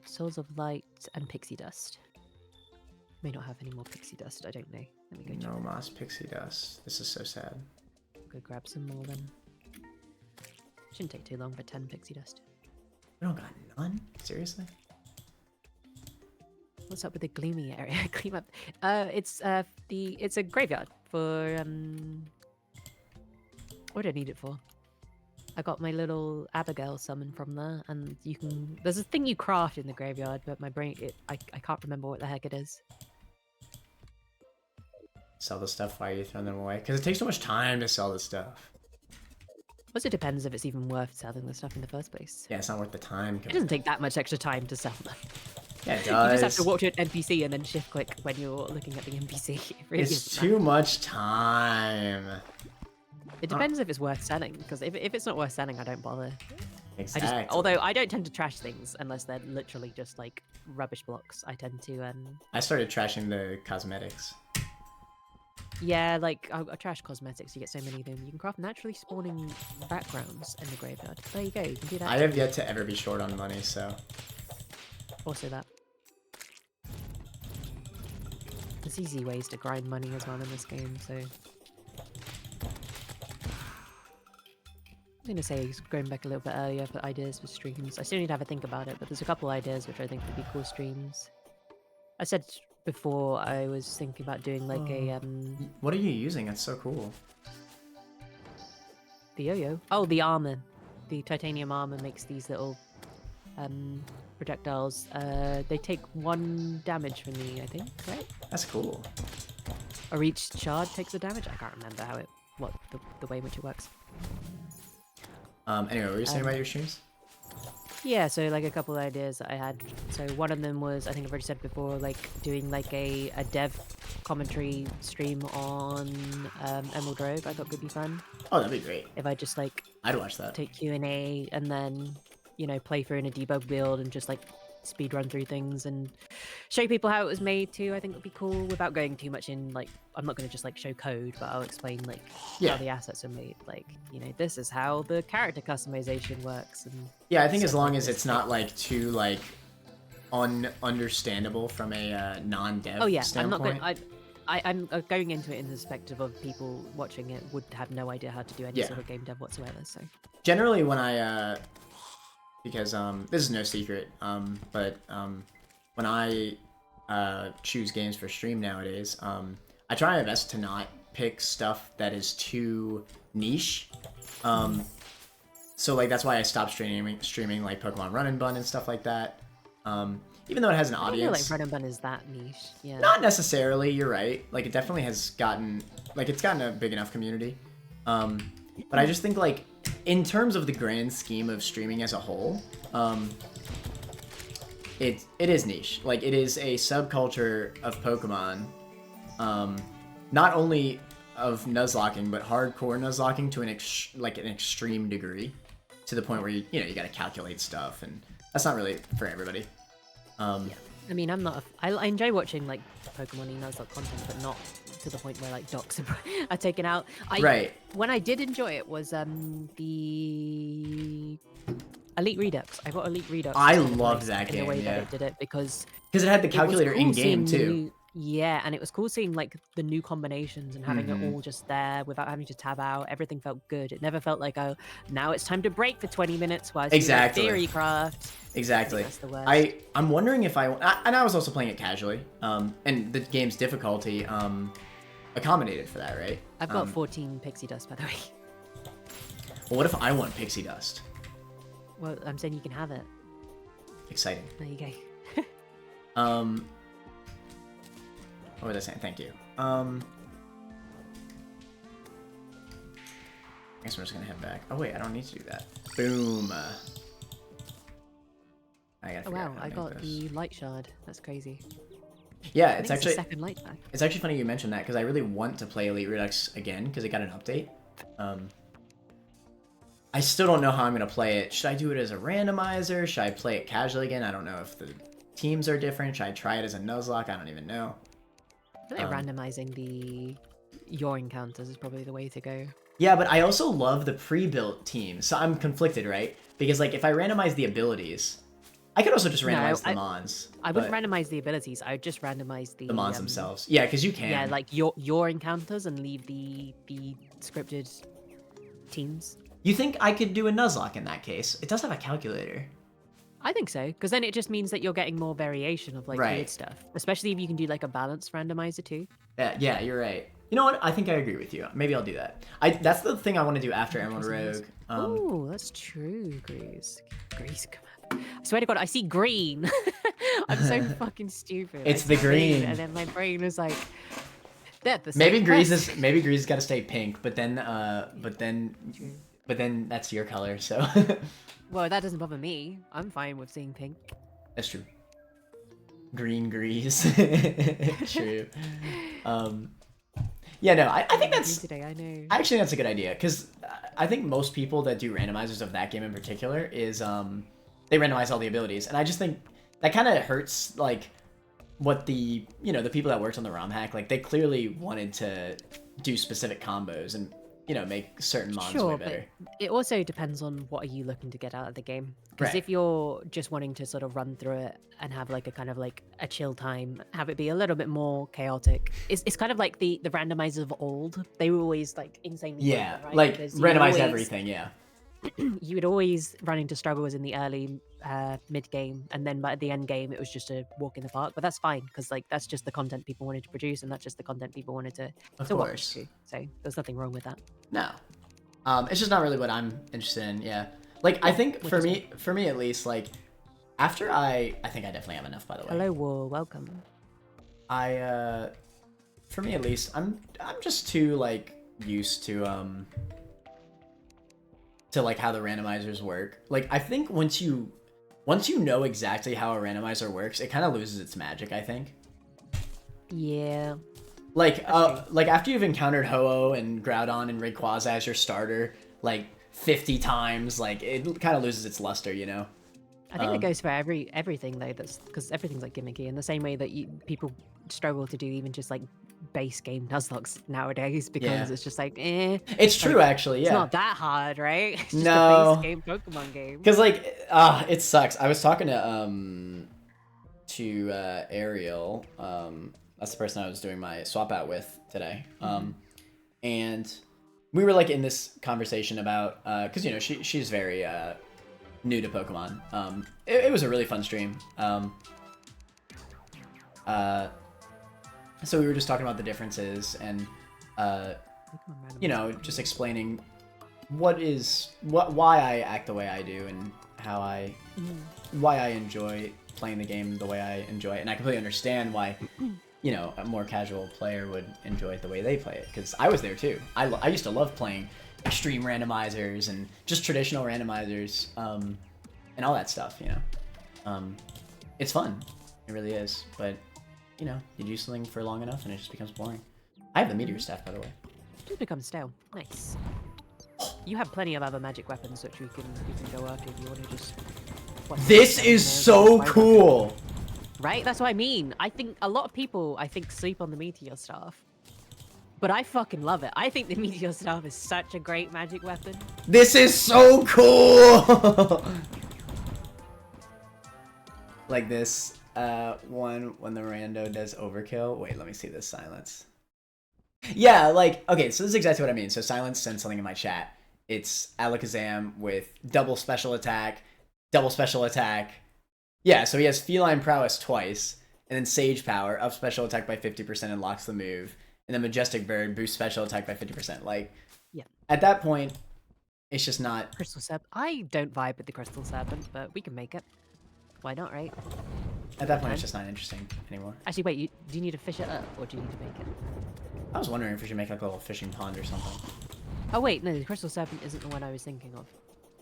Souls of light and pixie dust. May not have any more pixie dust. I don't know. Let me go check. No moss pixie dust. This is so sad. Go grab some more then. Shouldn't take too long for 10 pixie dust. We don't got none? Seriously? What's up with the gloomy area? Clean up. It's a graveyard for what do I need it for? I got my little Abigail summon from there, and you can. There's a thing you craft in the graveyard, but my brain, I can't remember what the heck it is. sell the stuff. Why are you throwing them away? Because it takes so much time to sell the stuff. Also depends if it's even worth selling the stuff in the first place. Yeah, it's not worth the time. It doesn't take that much extra time to sell them. Yeah, it does. You just have to walk to an NPC and then shift click when you're looking at the NPC. It really It's isn't too much time. It depends if it's worth selling, because if it's not worth selling, I don't bother. Exactly. Although I don't tend to trash things unless they're literally just like rubbish blocks. I tend to I started trashing the cosmetics. yeah, like I trash cosmetics. You get so many of them. You can craft naturally spawning backgrounds in the graveyard. There you go. You can do that. I have yet to ever be short on money, so. Also that. There's easy ways to grind money as well in this game, so. I'm gonna say going back a little bit earlier for ideas for streams. I still need to have a think about it, but there's a couple ideas which I think would be cool streams. I said before I was thinking about doing like a What are you using? That's so cool. the yo-yo. Oh, the armor. The titanium armor makes these little projectiles. They take 1 damage from me, I think, right? That's cool. Or each shard takes a damage. I can't remember how it, the way in which it works. Anyway, what were you saying about your streams? Yeah, so like a couple of ideas that I had. So one of them was, I think I've already said before, like doing like a dev commentary stream on Emerald Rogue. I thought could be fun. Oh, that'd be great. If I just like I'd watch that. take Q&A and then, you know, play through in a debug build and just like speed run through things and show people how it was made too. I think would be cool without going too much in, like, I'm not going to just like show code, but I'll explain like how the assets are made. Like, you know, this is how the character customization works. And yeah, I think as long as it's not like too like understandable from a non-dev standpoint. I'm going into it in the perspective of people watching it would have no idea how to do any sort of game dev whatsoever. So generally when I because this is no secret, but when I choose games for stream nowadays, I try my best to not pick stuff that is too niche. So like that's why I stopped streaming like Pokemon Run and Bun and stuff like that. Even though it has an audience. I feel like Run and Bun is that niche. Yeah. Not necessarily. You're right. Like it definitely has gotten it's gotten a big enough community. But I just think like in terms of the grand scheme of streaming as a whole, it is niche. Like it is a subculture of Pokemon. Not only of nuzlocking, but hardcore nuzlocking to an extreme degree, to the point where you got to calculate stuff, and that's not really for everybody. Yeah. I mean, I enjoy watching like Pokemon Nuzlocke content, but not to the point where like docs are taken out. Right. When I did enjoy it was the Elite Redux. I got Elite Redux. I loved that game. In the way that it did it because it had the calculator in game too. Yeah, and it was cool seeing like the new combinations and having it all just there without having to tab out. Everything felt good. It never felt like, oh, now it's time to break for 20 minutes while I do theory craft. Exactly. That's the worst. I'm wondering if and I was also playing it casually. And the game's difficulty accommodated for that, right? I've got 14 pixie dust, by the way. Well, what if I want pixie dust? Well, I'm saying you can have it. Exciting. There you go. What was I saying? Thank you. I guess we're just gonna head back. Oh wait, I don't need to do that. Boom. I gotta figure out how to I make got this. the light shard. That's crazy. Yeah, it's actually the second light pack. It's actually funny you mentioned that because I really want to play Elite Redux again because it got an update. I still don't know how I'm gonna play it. Should I do it as a randomizer? Should I play it casually again? I don't know if the teams are different. Should I try it as a Nuzlocke? I don't even know. I feel like randomizing your encounters is probably the way to go. Yeah, but I also love the pre-built teams, so I'm conflicted, right? Because like if I randomize the abilities, I could also just randomize the mons. I wouldn't randomize the abilities. I would just randomize the mons themselves. Yeah, because you can. Yeah, like your encounters and leave the scripted teams. You think I could do a Nuzlocke in that case? It does have a calculator. I think so, because then it just means that you're getting more variation of like weird stuff. Especially if you can do like a balanced randomizer too. Yeah, you're right. You know what? I think I agree with you. Maybe I'll do that. That's the thing I want to do after Emerald Rogue. Oh, that's true, Grease. Grease, come on. I swear to God, I see green. I'm so fucking stupid. It's the green. And then my brain was like, They're the Maybe same Grease person. got to stay pink, but then that's your color, so Well, that doesn't bother me. I'm fine with seeing pink. that's true. Green Grease. True. Yeah, no, I think that's today. I know. actually that's a good idea because I think most people that do randomizers of that game in particular is they randomize all the abilities, and I just think that kind of hurts like what the the people that worked on the ROM hack, like they clearly wanted to do specific combos and make certain mods way better. But it also depends on what are you looking to get out of the game. Because Right. if you're just wanting to sort of run through it and have like a kind of like a chill time, have it be a little bit more chaotic. It's kind of like the randomizers of old. They were always like insanely Yeah, broken, right? like Because you would randomize always- everything. Yeah. You would always run into struggles in the early mid game, and then by the end game it was just a walk in the park. But that's fine because like that's just the content people wanted to produce, and that's just the content people wanted to Of watch course. too. So there's nothing wrong with that. No. It's just not really what I'm interested in. Yeah. Like I think for me at least, like after I think I definitely have enough, by the way. Hello, War. Welcome. For me at least, I'm just too like used to like how the randomizers work. Like I think once you know exactly how a randomizer works, it kind of loses its magic, I think. Yeah. Like after you've encountered Ho-Oh and Groudon and Rayquaza as your starter like 50 times, like it kind of loses its luster, I think it goes for everything though. That's because everything's like gimmicky in the same way that people struggle to do even just like base game Nuzlocke nowadays because it's just like It's true, actually. Yeah. It's not that hard, right? It's just No. a base game Pokemon game. Because like it sucks. I was talking to Ariel. That's the person I was doing my swap out with today. And we were like in this conversation about because she's very new to Pokemon. It was a really fun stream. So we were just talking about the differences and just explaining why I act the way I do and why I enjoy playing the game the way I enjoy it. And I completely understand why a more casual player would enjoy it the way they play it, because I was there too. I used to love playing extreme randomizers and just traditional randomizers and all that stuff. It's fun, it really is, but you do something for long enough and it just becomes boring. I have the meteor staff, by the way. It just becomes stale. Nice. You have plenty of other magic weapons which we can go after if you want to just. This is so cool. Right? That's what I mean. I think a lot of people, sleep on the meteor staff. But I fucking love it. I think the meteor staff is such a great magic weapon. This is so cool! Like this one when the rando does overkill. Wait, let me see this silence. Yeah, like, okay, so this is exactly what I mean. So Silence sent something in my chat. It's Alakazam with double special attack. Yeah, so he has Feline Prowess twice, and then Sage Power, up special attack by 50% and locks the move. And then Majestic Bird boosts special attack by 50%. Like, yeah. At that point, it's just not... Crystal Serpent. I don't vibe with the Crystal Serpent, but we can make it. Why not, right? At that point, it's just not interesting anymore. Actually, wait, do you need to fish it up, or do you need to make it? I was wondering if we should make like a little fishing pond or something. Oh wait, no, the Crystal Serpent isn't the one I was thinking of.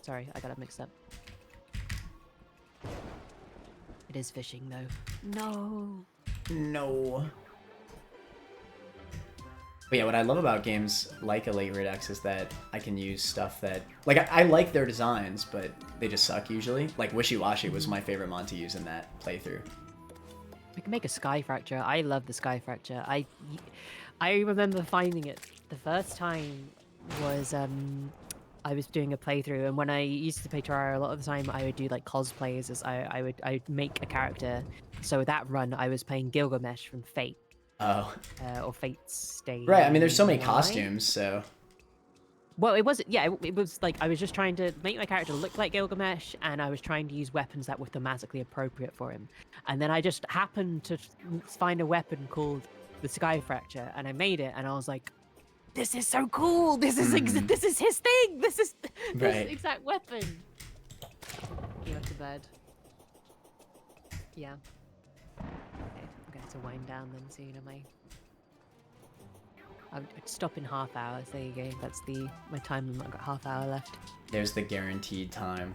Sorry, I got it mixed up. It is fishing, though. No. But yeah, what I love about games like Elite Redux is that I can use stuff that... Like, I like their designs, but they just suck usually. Like, Wishy Washy was my favorite mod to use in that playthrough. We can make a Sky Fracture. I love the Sky Fracture. I remember finding it the first time was I was doing a playthrough, and when I used to play Terraria a lot of the time, I would do like cosplays as I'd make a character. So that run, I was playing Gilgamesh from Fate. Oh. Or Fate's Stay. Right, I mean, there's so many costumes, so... Well, it wasn't, yeah, it was like, I was just trying to make my character look like Gilgamesh, and I was trying to use weapons that were thematically appropriate for him. And then I just happened to find a weapon called the Sky Fracture, and I made it, and I was like, this is so cool! This is this is his thing! This is this exact weapon! He went to bed. Yeah. Okay, I'm going to wind down then soon, am I? I'd stop in half hours. There you go. That's my time limit. I've got half hour left. There's the guaranteed time.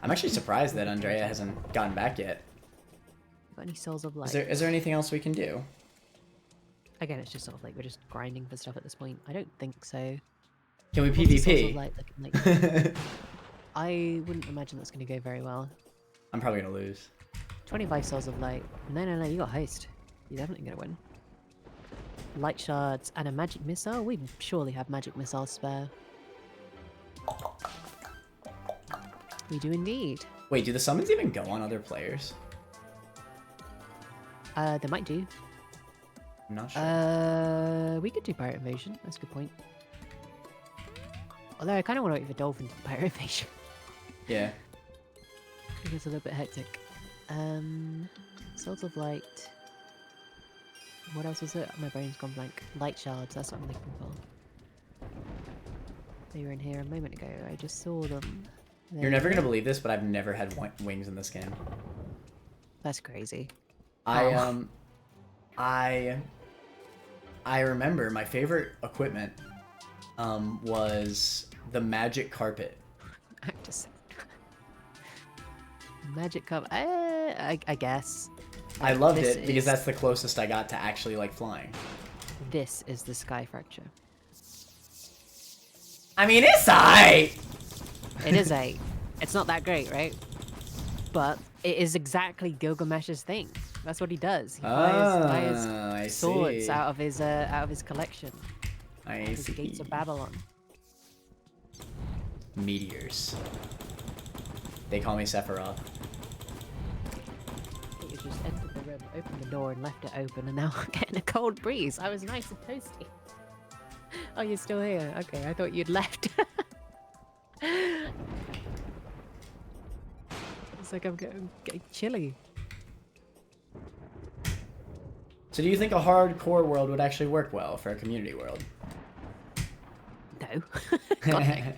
I'm actually surprised that Andrea hasn't gotten back yet. Got any souls of light? Is there anything else we can do? Again, it's just sort of like we're just grinding for stuff at this point. I don't think so. Can we What's the souls of PvP? light looking like? I wouldn't imagine that's going to go very well. I'm probably gonna lose. 25 souls of light. No, you got host. You're definitely going to win. Light shards and a magic missile? We surely have magic missiles spare. We do indeed. Wait, do the summons even go on other players? They might do. I'm not sure. We could do pirate invasion. That's a good point. Although I kind of want to wait for dolphin to pirate invasion. Yeah. It gets a little bit hectic. Swords of light. What else was it? My brain's gone blank. Light shards. That's what I'm looking for. They were in here a moment ago. I just saw them. You're never gonna believe this, but I've never had wings in this game. That's crazy. I remember my favorite equipment was the magic carpet. Magic carpet. I guess. I loved it because that's the closest I got to actually like flying. This is the sky fracture. I mean, it's aight. It is a. It's not that great, right? But it is exactly Gilgamesh's thing. That's what he does. He fires swords out of his collection. I see. The gates of Babylon. Meteors. They call me Sephiroth. You just entered the room, opened the door, and left it open, and now I'm getting a cold breeze. I was nice and toasty. Oh, you're still here? Okay, I thought you'd left. It's like I'm getting chilly. So do you think a hardcore world would actually work well for a community world? No. God, no.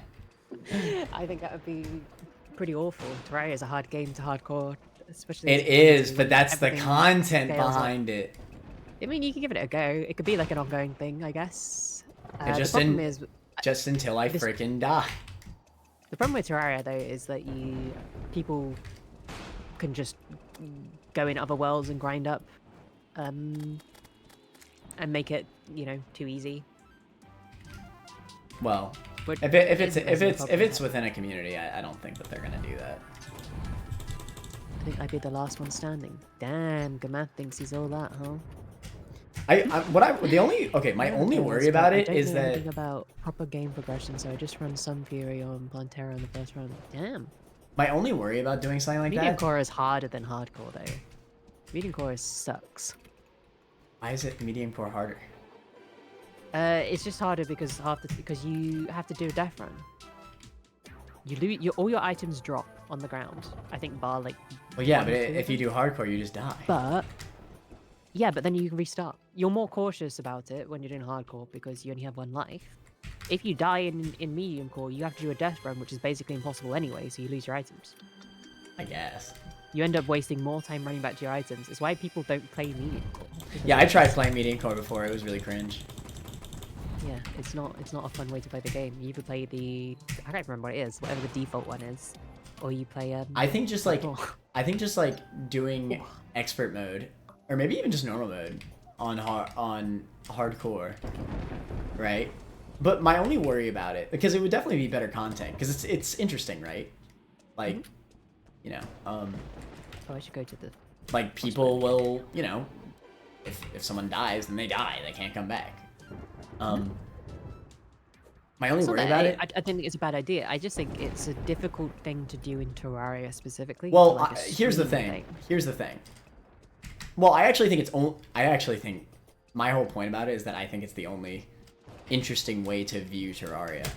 I think that would be pretty awful. Terraria is a hard game to hardcore, especially. It is, but that's the content behind it. I mean, you can give it a go. It could be like an ongoing thing, I guess. Just until I freaking die. The problem with Terraria, though, is that people can just go in other worlds and grind up, and make it, too easy. Well, But if it's within a community, I don't think that they're gonna do that. I think I'd be the last one standing. Damn, Gamath thinks he's all that, huh? My only worry about it is that I don't know about proper game progression, so I just run Sun Fury on Plantera in the first round. Damn. My only worry about doing something like Medium that. core is harder than hardcore, though. Medium core sucks. Why is it medium core harder? It's just harder because you have to do a death run. You lose all your items drop on the ground. I think bar like. Well, yeah, but if you do hardcore, you just die. But then you can restart. You're more cautious about it when you're doing hardcore because you only have one life. If you die in medium core, you have to do a death run, which is basically impossible anyway, so you lose your items. I guess. You end up wasting more time running back to your items. It's why people don't play medium core. Yeah, I tried playing medium core before. It was really cringe. Yeah, it's not a fun way to play the game. You either play I can't remember what it is, whatever the default one is, or you play I think just like doing expert mode, or maybe even just normal mode on hardcore, right? But my only worry about it, because it would definitely be better content, because it's interesting, right? Like, Oh, I should go to the. Like people will, if someone dies, then they die. They can't come back. My only worry about it. I don't think it's a bad idea. I just think it's a difficult thing to do in Terraria specifically. Well, here's the thing. Well, I actually think my whole point about it is that I think it's the only interesting way to view Terraria.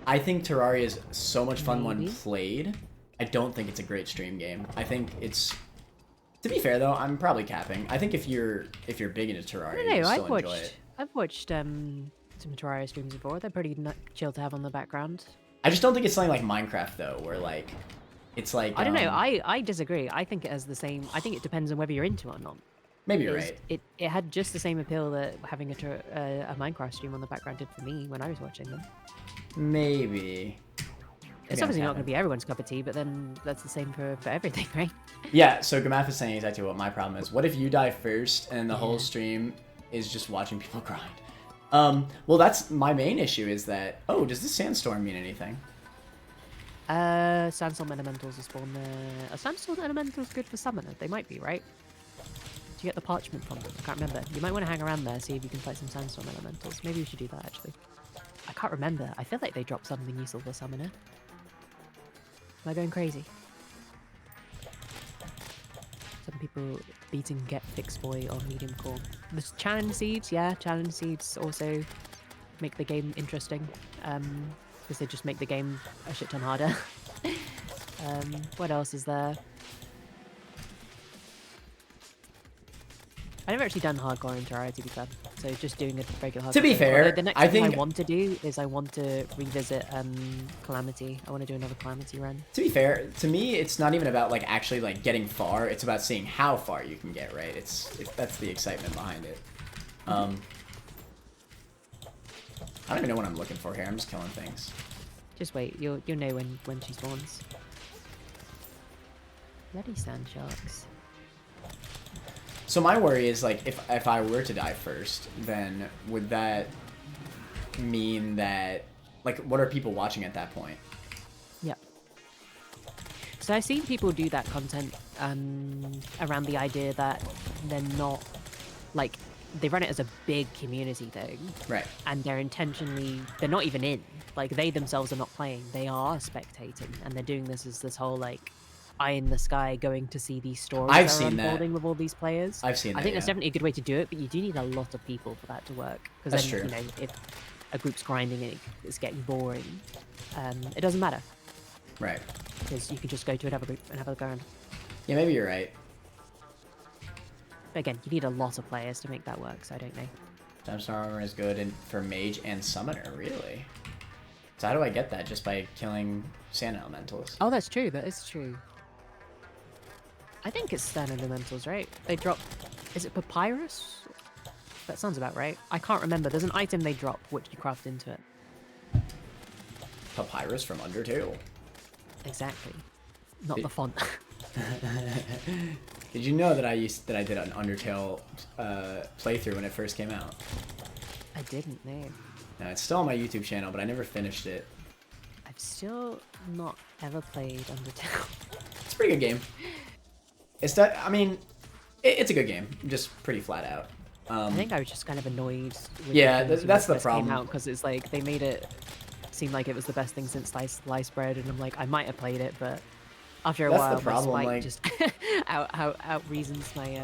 I think Terraria is so much fun when played. I don't think it's a great stream game. I think it's. To be fair though, I'm probably capping. I think if you're big into Terraria, you still enjoy it. I've watched some Terraria streams before. They're pretty chill to have on the background. I just don't think it's something like Minecraft though, where it's like. I don't know. I disagree. I think it has the same. I think it depends on whether you're into it or not. Maybe you're right. It had just the same appeal that having a Minecraft stream on the background did for me when I was watching them. Maybe. It's obviously not going to be everyone's cup of tea, but then that's the same for everything, right? Yeah, so Gamaf is saying exactly what my problem is. What if you die first and the whole stream is just watching people grind? Well, that's my main issue is that... Oh, does this sandstorm mean anything? Sandstorm elementals are spawned there. Are sandstorm elementals good for summoner? They might be, right? Do you get the parchment from them? I can't remember. You might want to hang around there, see if you can fight some sandstorm elementals. Maybe we should do that, actually. I can't remember. I feel like they dropped something useful for summoner. Am I going crazy? Some people beating Get Fix Boy on medium core. The challenge seeds, yeah, challenge seeds also make the game interesting. Because they just make the game a shit ton harder. What else is there? I've never actually done hardcore in Terraria, to be fair. So just doing a regular hardcore. To be fair, the next thing I want to do is I want to revisit Calamity. I want to do another Calamity run. To be fair, to me, it's not even about like actually like getting far. It's about seeing how far you can get. Right? That's the excitement behind it. I don't even know what I'm looking for here. I'm just killing things. Just wait. You'll know when she spawns. Bloody sand sharks. So my worry is like if I were to die first, then would that mean that like what are people watching at that point? Yeah. So I've seen people do that content around the idea that they're not like they run it as a big community thing. Right. And they're not even in. Like they themselves are not playing. They are spectating and they're doing this as this whole like eye in the sky going to see these stories I've that are seen unfolding that. with all these players. I've seen that. I think that's definitely a good way to do it, but you do need a lot of people for that to work. Because then, true. you know, if a group's grinding and it's getting boring, it doesn't matter. Right. Because you can just go to another group and have a go around. Yeah, maybe you're right. But again, you need a lot of players to make that work, so I don't know. Gemstone armor is good for mage and summoner, really. So how do I get that? Just by killing sand elementals? Oh, that's true. That is true. I think it's sand elementals, right? They drop... Is it papyrus? That sounds about right. I can't remember. There's an item they drop which you craft into it. Papyrus from Undertale. Exactly. Not the font. Did you know that I did an Undertale playthrough when it first came out? I didn't know. No, it's still on my YouTube channel, but I never finished it. I've still not ever played Undertale. It's a pretty good game. It's that I mean, it's a good game. Just pretty flat out. I think I was just kind of annoyed. With Yeah, the that's the problem. Because it's like they made it seem like it was the best thing since sliced bread, and I'm like, I might have played it, but after a while, the problem, my spite like... just out reasons my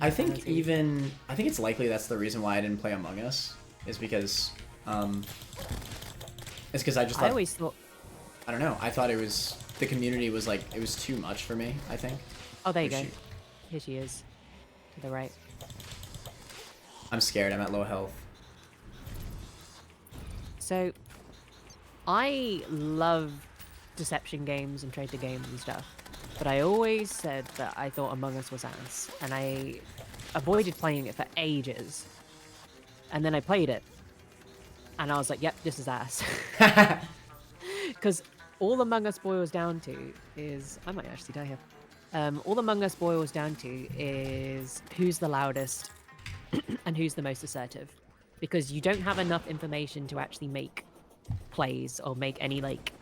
I think it's likely that's the reason why I didn't play Among Us, is because it's because I just thought, I always thought, I don't know, I thought it was the community was like it was too much for me, I think. oh, there you go. Here she is, to the right. I'm scared. I'm at low health. So, I love deception games and traitor games and stuff, but I always said that I thought Among Us was ass, and I avoided playing it for ages. And then I played it, and I was like, yep, this is ass. Because all Among Us boils down to is... I might actually die here. All Among Us boils down to is who's the loudest and who's the most assertive. Because you don't have enough information to actually make plays or make any, like,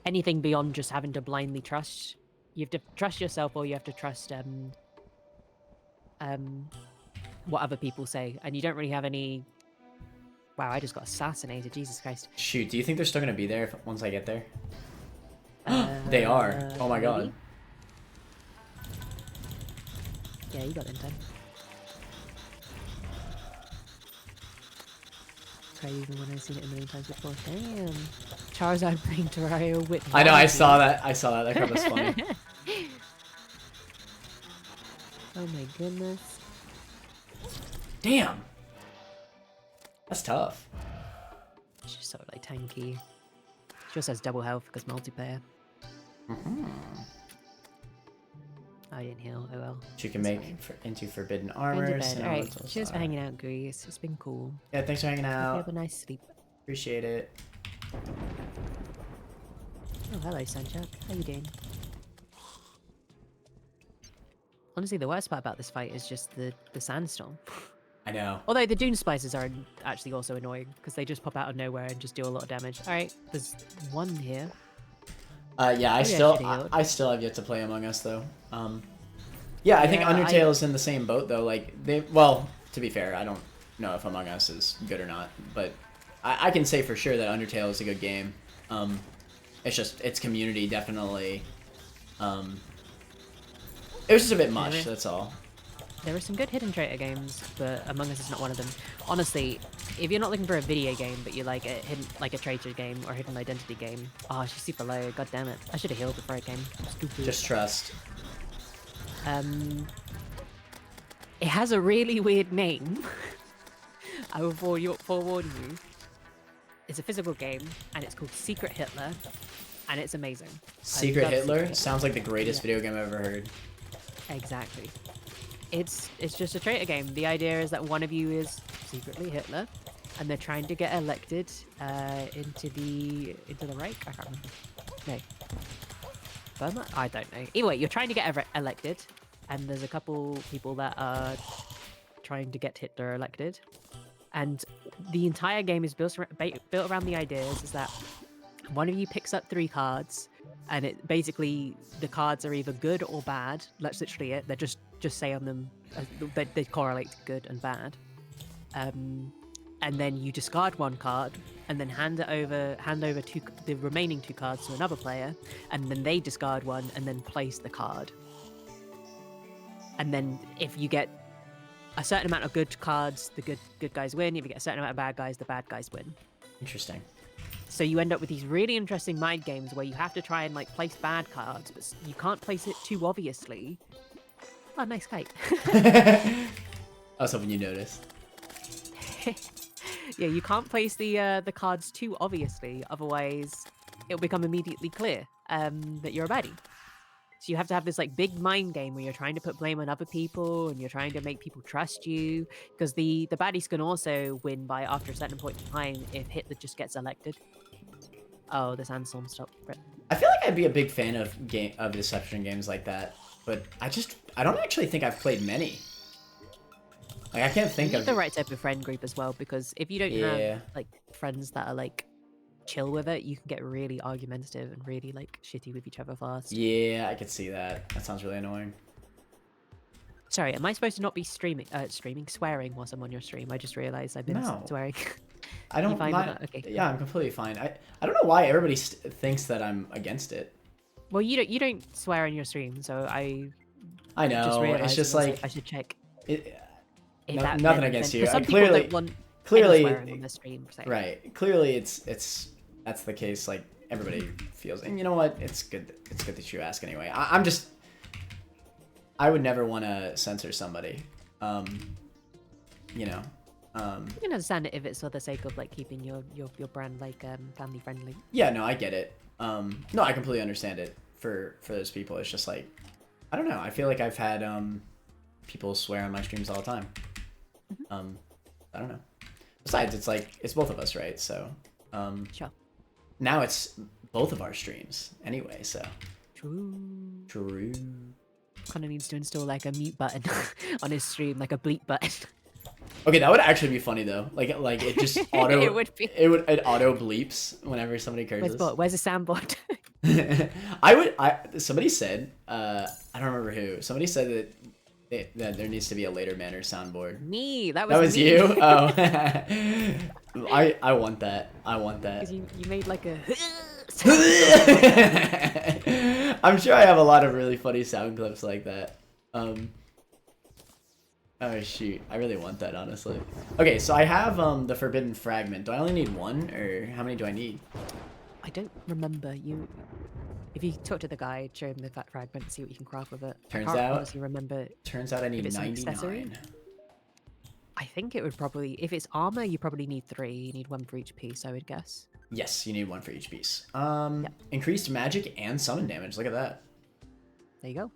anything beyond just having to blindly trust. You have to trust yourself, or you have to trust what other people say. And you don't really have any... Wow, I just got assassinated. Jesus Christ. Shoot, do you think they're still going to be there once I get there? They are. Oh my god. Yeah, you got it in time. Try even when I've seen it a million times before. Damn. Charizard playing Terraria with... I know, I saw that. I saw that. That crap was funny. Oh my goodness. Damn. That's tough. She's just sort of like tanky. She also has double health because multiplayer. I didn't heal. Oh well. Which you can make into forbidden armor. Alright, cheers for hanging out, Grease. It's been cool. Yeah, thanks for hanging Hope out. you have a nice sleep. Appreciate it. Oh, hello, Sunchuck. How you doing? Honestly, the worst part about this fight is just the sandstorm. I know. Although the Dune Splicers are actually also annoying, because they just pop out of nowhere and just do a lot of damage. Alright, there's one here. Yeah, I still have yet to play Among Us, though. Yeah, I think Undertale's in the same boat, though. Like, well, to be fair, I don't know if Among Us is good or not, but I can say for sure that Undertale is a good game. It's just, its community definitely, it was just a bit much, that's all. There are some good hidden traitor games, but Among Us is not one of them. Honestly, if you're not looking for a video game, but you like a traitor game or hidden identity game, oh, she's super low. God damn it! I should have healed before I came. Stupid. Just trust. It has a really weird name. I will forewarn you. It's a physical game, and it's called Secret Hitler, and it's amazing. Secret Hitler sounds like the greatest video game I've ever heard. Exactly. It's just a traitor game. The idea is that one of you is secretly Hitler, and they're trying to get elected into the Reich. I can't remember. No. Burma? I don't know. Anyway, you're trying to get elected, and there's a couple people that are trying to get Hitler elected, and the entire game is built around the ideas is that one of you picks up 3 cards, and it basically the cards are either good or bad. That's literally it. They're just say on them they correlate to good and bad. And then you discard 1 card, and then hand over the remaining 2 cards to another player, and then they discard 1 and then place the card. And then if you get a certain amount of good cards, the good guys win. If you get a certain amount of bad guys, the bad guys win. Interesting. So you end up with these really interesting mind games where you have to try and like place bad cards, but you can't place it too obviously. Oh, nice kite. I was hoping you noticed. Yeah, you can't place the cards too obviously, otherwise it'll become immediately clear that you're a baddie. So you have to have this like big mind game where you're trying to put blame on other people and you're trying to make people trust you, because the baddies can also win by after a certain point in time if Hitler just gets elected. Oh, the sandstorm stopped. I feel like I'd be a big fan of deception games like that, but I don't actually think I've played many. Like I can't think you of need the right type of friend group as well, because if you don't have like friends that are like chill with it, you can get really argumentative and really like shitty with each other fast. Yeah, I could see that. That sounds really annoying. Sorry, am I supposed to not be swearing whilst I'm on your stream? I just realized I've been swearing. I don't mind. Okay. Yeah, I'm completely fine. I don't know why everybody thinks that I'm against it. Well, you don't swear on your stream, so I know. Just it's just like I should check. Nothing against you. Some clearly, people don't want clearly, swearing on the stream. So. Right. Clearly, that's the case. Like everybody feels, and you know what? It's good. It's good that you ask anyway. I would never want to censor somebody. You know. You can understand it if it's for the sake of like keeping your brand like family friendly. Yeah, no, I get it. No, I completely understand it for those people. It's just like, I don't know. I feel like I've had people swear on my streams all the time. Mm-hmm. I don't know. Besides, it's like it's both of us, right? So sure. Now it's both of our streams anyway. So true. Kind of needs to install like a mute button on his stream, like a bleep button. Okay, that would actually be funny though. Like it just auto. It auto bleeps whenever somebody curses. Where's the soundboard? Somebody said, I don't remember who. Somebody said that there needs to be a later manner soundboard. Me. That was me. you. Oh, I want that. I want that. Because you made like a. I'm sure I have a lot of really funny sound clips like that. Oh shoot, I really want that, honestly. Okay, so I have the forbidden fragment. Do I only need 1, or how many do I need? I don't remember. If you talk to the guy, show him the fragment and see what you can craft with it. Turns out I need 99. I think it would probably, if it's armor, you probably need 3. You need 1 for each piece, I would guess. Yes, you need 1 for each piece. Increased magic and summon damage. Look at that. There you go.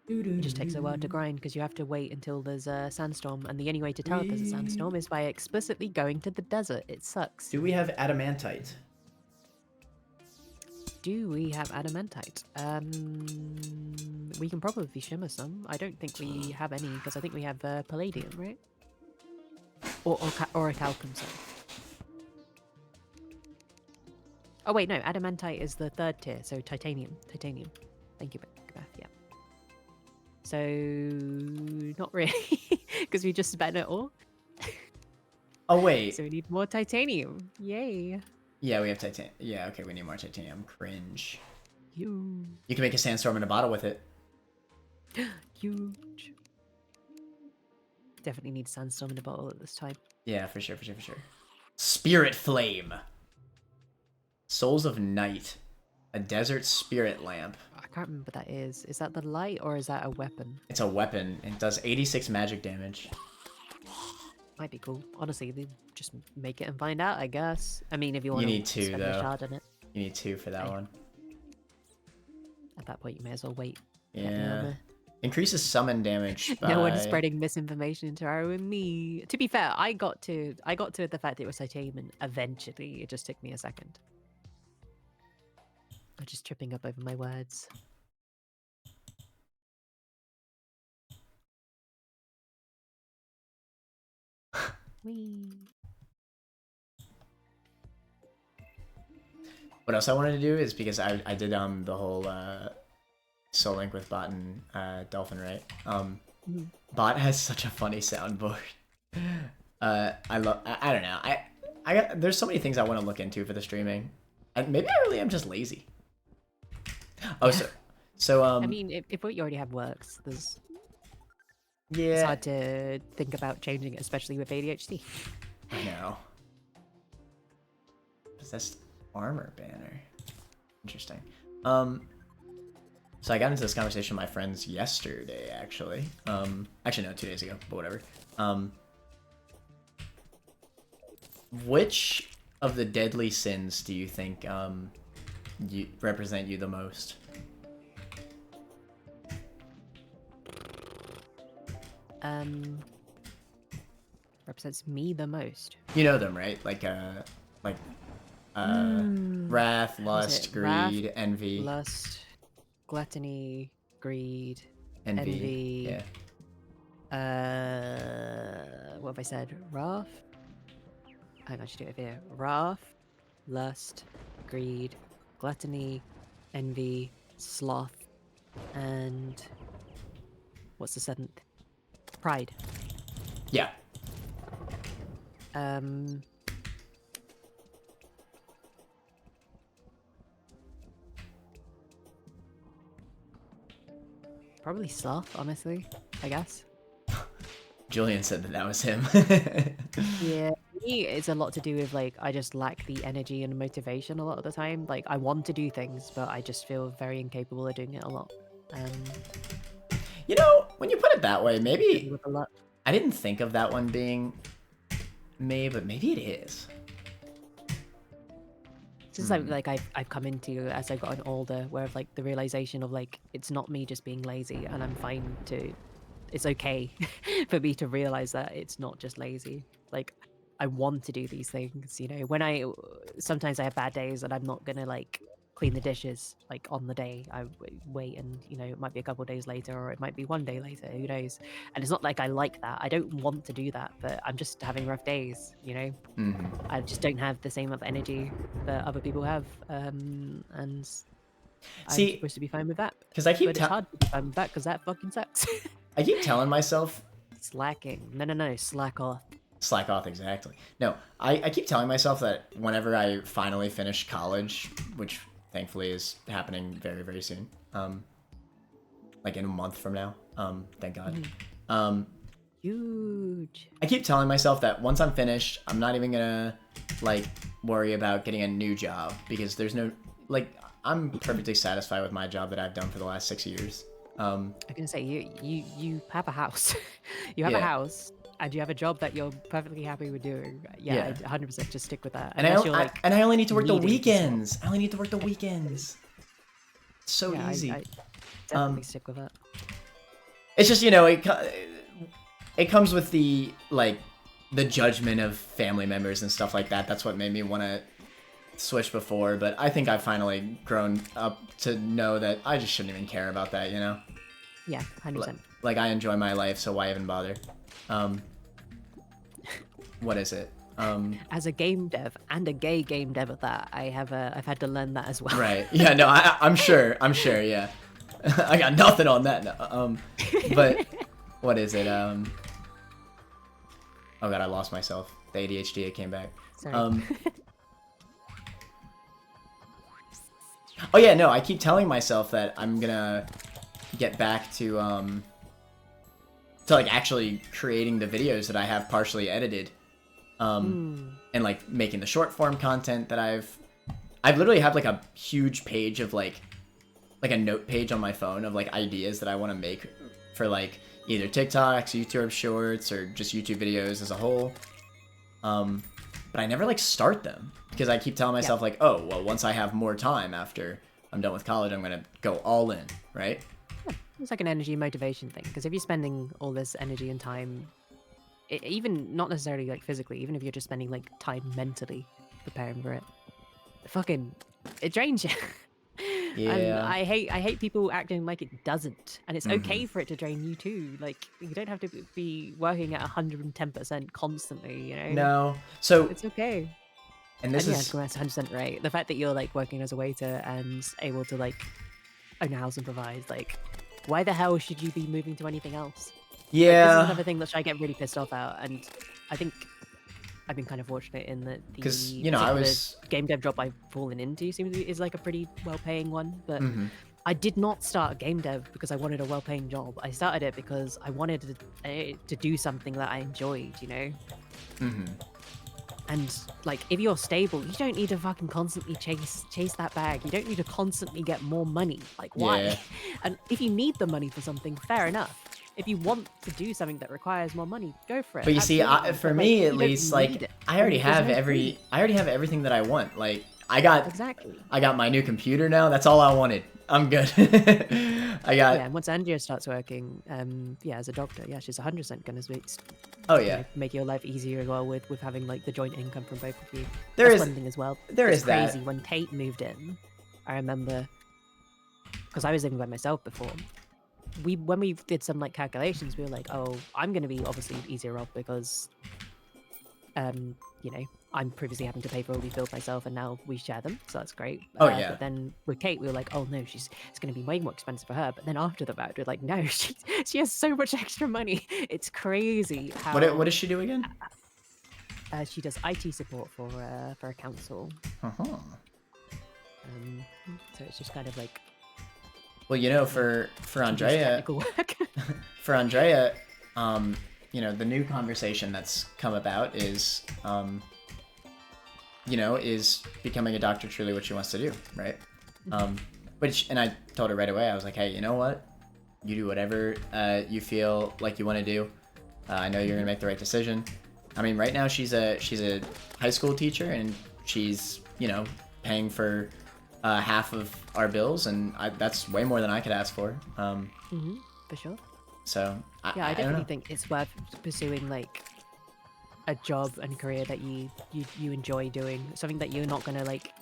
It just takes a while to grind because you have to wait until there's a sandstorm, and the only way to tell if there's a sandstorm is by explicitly going to the desert. It sucks. Do we have adamantite? Do we have adamantite? We can probably shimmer some. I don't think we have any because I think we have palladium, right? Or a calcum, sorry. Oh wait, no, adamantite is the 3rd tier, so titanium. Titanium. Thank you, Beth. Yeah. So not really, because we just spent it all. Oh wait. So we need more titanium. Yay. Yeah, we have titanium. Yeah, okay, we need more titanium. Cringe. Huge. You can make a sandstorm in a bottle with it. Huge. Definitely need sandstorm in a bottle at this time. Yeah, for sure. Spirit flame. Souls of Night. A desert spirit lamp. I can't remember what that is. Is that the light or is that a weapon? It's a weapon. It does 86 magic damage. Might be cool. Honestly, they just make it and find out, I guess. I mean, if you want You to need 2 spend though. a shard in it. You need 2 for that one. At that point, you may as well wait. Yeah. Increases summon damage by... No one's spreading misinformation to Terraria with me. To be fair, I got to the fact that it was titanium eventually. It just took me a second. I'm just tripping up over my words. Whee. What else I wanted to do is because I did the whole Soul Link with Bot and Dolphin, right? Bot has such a funny soundboard. I don't know. I got there's so many things I want to look into for the streaming. And maybe I really am just lazy. Oh, so I mean, if what you already have works, it's hard to think about changing it, especially with ADHD. I know. Possessed armor banner. Interesting. So I got into this conversation with my friends yesterday, actually. Actually no, 2 days ago, but whatever. Which of the deadly sins do you think you represent you the most? Represents me the most. You know them, right? Like wrath, lust, greed, Wrath, envy. Lust, gluttony, greed, Envy. envy. Yeah. What have I said? Wrath? I can actually do it here. Wrath, lust, greed, gluttony, envy, sloth, and what's the 7th? Pride. Yeah. Probably sloth, honestly, I guess. Julian said that was him. Yeah, for me, it's a lot to do with, like, I just lack the energy and motivation a lot of the time. Like, I want to do things, but I just feel very incapable of doing it a lot. You know, when you put it that way, maybe... With a lot. I didn't think of that one being me, but maybe it is. This is something like I've come into as I've gotten older, where like the realization of like it's not me just being lazy, and I'm fine to. It's okay for me to realize that it's not just lazy. Like I want to do these things, you know. Sometimes I have bad days, and I'm not gonna like clean the dishes like on the day. I wait, and you know it might be a couple of days later, or it might be one day later. Who knows? And it's not like I like that. I don't want to do that, but I'm just having rough days. You know, I just don't have the same amount of energy that other people have, and I'm supposed to be fine with that. Because I keep but it's hard to be fine with that because that fucking sucks. I keep telling myself slacking. No, slack off. Slack off, exactly. No, I keep telling myself that whenever I finally finish college, which thankfully is happening very, very soon, like in a month from now, thank God. Huge. I keep telling myself that once I'm finished, I'm not even gonna like worry about getting a new job because there's no like I'm perfectly satisfied with my job that I've done for the last 6 years. I'm gonna say you have a house, you have a house, and you have a job that you're perfectly happy with doing. Yeah. 100% just stick with that. And I only need to work the weekends. I only need to work the weekends. So easy. I definitely stick with that. It's just, it comes with the, like, the judgment of family members and stuff like that. That's what made me want to switch before, but I think I've finally grown up to know that I just shouldn't even care about that, Yeah, 100%. Like, I enjoy my life, so why even bother? What is it? As a game dev and a gay game dev at that, I've had to learn that as well. Right. Yeah, no, I'm sure, yeah. I got nothing on that. No. But what is it? Oh god, I lost myself. The ADHD, it came back. Sorry. Oh yeah, no, I keep telling myself that I'm gonna get back to like actually creating the videos that I have partially edited. And like making the short form content that I've literally have like a huge page of like a note page on my phone of like ideas that I want to make for like either TikToks, YouTube shorts, or just YouTube videos as a whole. But I never like start them because I keep telling myself like, oh, well, once I have more time after I'm done with college, I'm gonna go all in, right? It's like an energy and motivation thing, because if you're spending all this energy and time, even not necessarily like physically, even if you're just spending like time mentally preparing for it, it drains you. Yeah. And I hate people acting like it doesn't, and it's okay for it to drain you too. Like, you don't have to be working at 110% constantly, No. So it's okay. And this yeah, is 100% right. The fact that you're like working as a waiter and able to like own a house and provide, like, why the hell should you be moving to anything else? Yeah. Like, this is another thing that I get really pissed off at, and I think I've been kind of fortunate in that the game dev job I've fallen into is like a pretty well-paying one, but I did not start game dev because I wanted a well-paying job. I started it because I wanted to do something that I enjoyed, And like, if you're stable, you don't need to fucking constantly chase that bag. You don't need to constantly get more money. Like, why? Yeah. And if you need the money for something, fair enough. If you want to do something that requires more money, go for it. But you see, for me at least, like, I already have everything everything that I want. Like, I got my new computer now. That's all I wanted. I'm good. And once Andrea starts working, as a doctor, she's 100% gonna make your life easier as well with having like the joint income from both of you. That's one thing as well. It's crazy. When Kate moved in, I remember, because I was living by myself before. When we did some like calculations, we were like, oh, I'm gonna be obviously easier off because I'm previously having to pay for all these bills myself, and now we share them, so that's great. But then with Kate, we were like, oh no, it's going to be way more expensive for her. But then after the fact, we're like, no, she has so much extra money. It's crazy. How, what does she do again? She does IT support for a council. So it's just kind of like. Well, for Andrea, for Andrea, the new conversation that's come about is, is becoming a doctor truly what she wants to do, right? And I told her right away, I was like, hey, you know what? You do whatever you feel like you want to do. I know you're gonna make the right decision. I mean, right now she's a high school teacher, and she's paying for half of our bills, and that's way more than I could ask for. For sure. So I definitely think it's worth pursuing like a job and career that you enjoy doing, something that you're not gonna like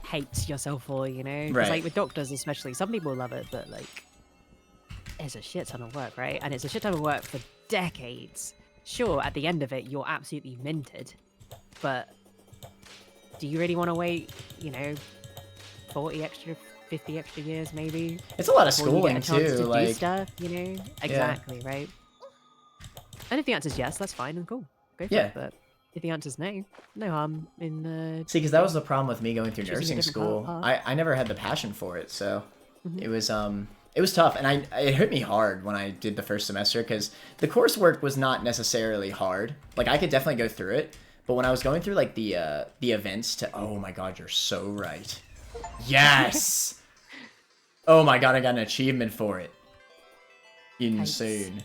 hate yourself for, because right. Like with doctors especially, some people love it, but like it's a shit ton of work, right? And it's a shit ton of work for decades. Sure, at the end of it you're absolutely minted, but do you really want to wait 40 extra 50 extra years maybe? It's a lot of schooling too, to like do stuff, exactly. Right? And if the answer is yes, that's fine and cool, go for it. But if the answer is no harm in see, because that was the problem with me going through nursing school. I never had the passion for it, so it was tough, and it hit me hard when I did the first semester, because the coursework was not necessarily hard. Like, I could definitely go through it, but when I was going through like the events to, oh my god, you're so right. Yes. Oh my god, I got an achievement for it. Insane.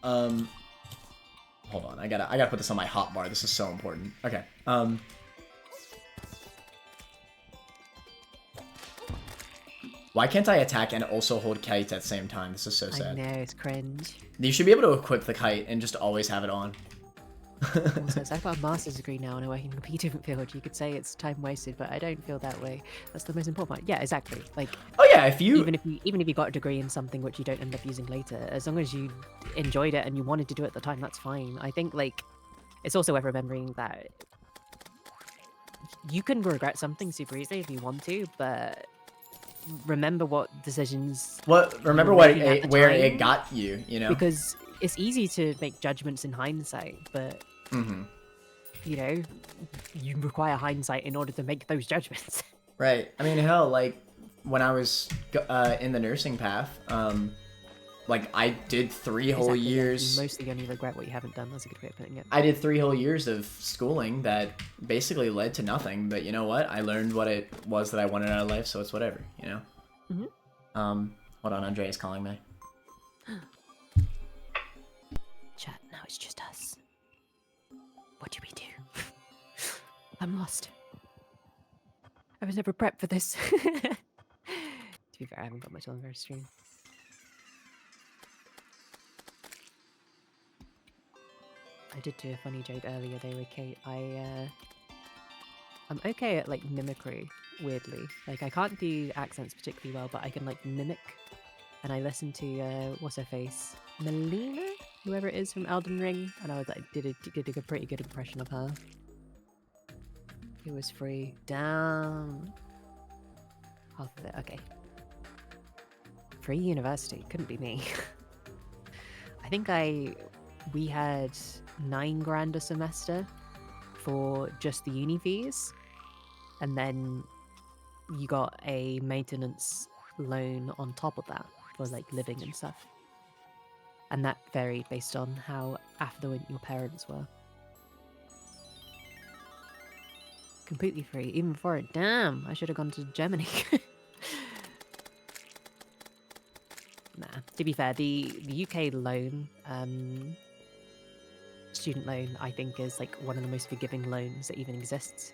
Hold on, I gotta put this on my hotbar. This is so important. Okay. Why can't I attack and also hold kite at the same time? This is so I sad. know, it's cringe. You should be able to equip the kite and just always have it on. Also, I've got a master's degree now and I work in a completely different field. You could say it's time wasted, but I don't feel that way. That's the most important part. Yeah, exactly. Like, Oh yeah, if you even if you got a degree in something which you don't end up using later, as long as you enjoyed it and you wanted to do it at the time, that's fine. I think like it's also worth remembering that you can regret something super easily if you want to, but remember what decisions. remember you were what making at the where time, it got you, you know? because it's easy to make judgments in hindsight, but you know, you require hindsight in order to make those judgments. Right. I mean, hell, like when I was in the nursing path, like I did 3 whole Exactly, yeah. years. You mostly only regret what you haven't done. That's a good way of putting it. I did 3 whole years of schooling that basically led to nothing. But you know what? I learned what it was that I wanted out of life, so it's whatever, you know. Hold on, Andrea's calling me. Chat. Now it's just us. What do we do? I'm lost. I was never prepped for this. To be fair, I haven't got much on the stream. I did do a funny joke earlier though with Kate. I'm okay at like mimicry, weirdly. Like I can't do accents particularly well, but I can like mimic. And I listened to what's her face? Melina? Whoever it is from Elden Ring. And I was like did a pretty good impression of her. It was free. Damn. Half of it, okay. Free university, couldn't be me. I think we had $9,000 a semester for just the uni fees, and then you got a maintenance loan on top of that for like living and stuff, and that varied based on how affluent your parents were. Completely free, even for it. Damn, I should have gone to Germany. Nah, to be fair, the UK loan, student loan, I think is like one of the most forgiving loans that even exists,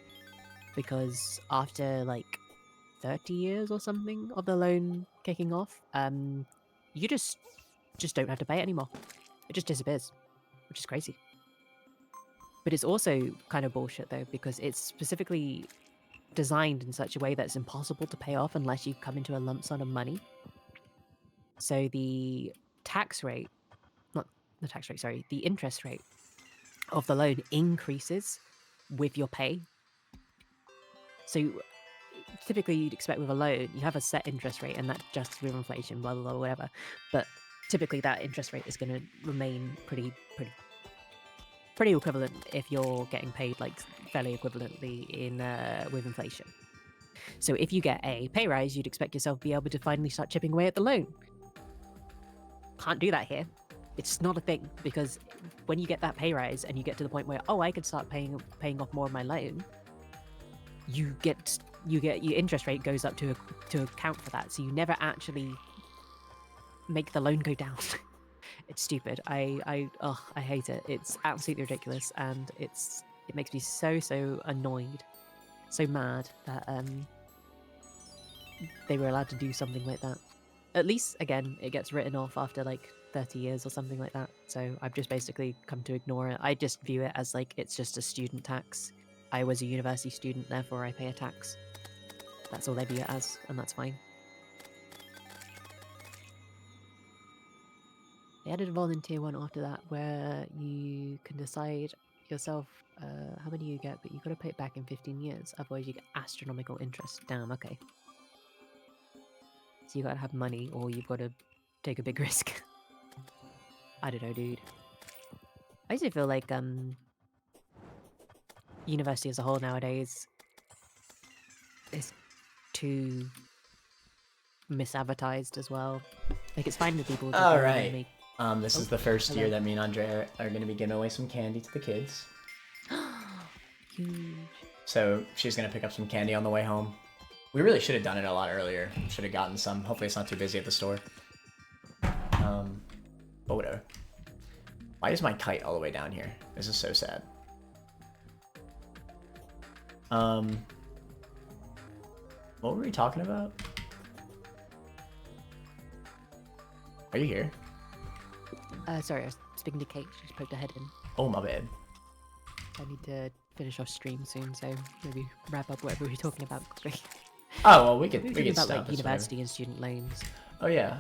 because after like 30 years or something of the loan kicking off, you just don't have to pay it anymore. It just disappears, which is crazy. But it's also kind of bullshit though, because it's specifically designed in such a way that it's impossible to pay off unless you come into a lump sum of money. So the tax rate, not the tax rate, sorry, the interest rate of the loan increases with your pay. So typically you'd expect with a loan, you have a set interest rate and that adjusts with inflation, blah, blah, blah, whatever. But typically that interest rate is going to remain pretty equivalent if you're getting paid like fairly equivalently in with inflation. So if you get a pay rise, you'd expect yourself to be able to finally start chipping away at the loan. Can't do that here. It's not a thing, because when you get that pay rise and you get to the point where, oh, I could start paying off more of my loan, you get your interest rate goes up to account for that. So you never actually make the loan go down. It's stupid. I hate it. It's absolutely ridiculous, and it makes me so annoyed, so mad that they were allowed to do something like that. At least, again, it gets written off after like 30 years or something like that. So I've just basically come to ignore it. I just view it as like it's just a student tax. I was a university student, therefore I pay a tax. That's all I view it as, and that's fine. They added a volunteer one after that where you can decide yourself how many you get, but you've got to pay it back in 15 years. Otherwise you get astronomical interest. Damn, okay. So you got to have money, or you've got to take a big risk. I don't know, dude. I used to feel like university as a whole nowadays is too misadvertised as well. Like, it's fine with people. All right. This is the first year that me and Andrea are going to be giving away some candy to the kids. Huge. So she's going to pick up some candy on the way home. We really should have done it a lot earlier. Should have gotten some. Hopefully it's not too busy at the store. But whatever. Why is my kite all the way down here? This is so sad. What were we talking about? Are you here? Sorry, I was speaking to Kate. She just poked her head in. Oh, my bad. I need to finish our stream soon, so maybe wrap up whatever we were talking about quickly. Oh, well, we We were could talking about stop like this university and student loans. whenever. Oh, yeah.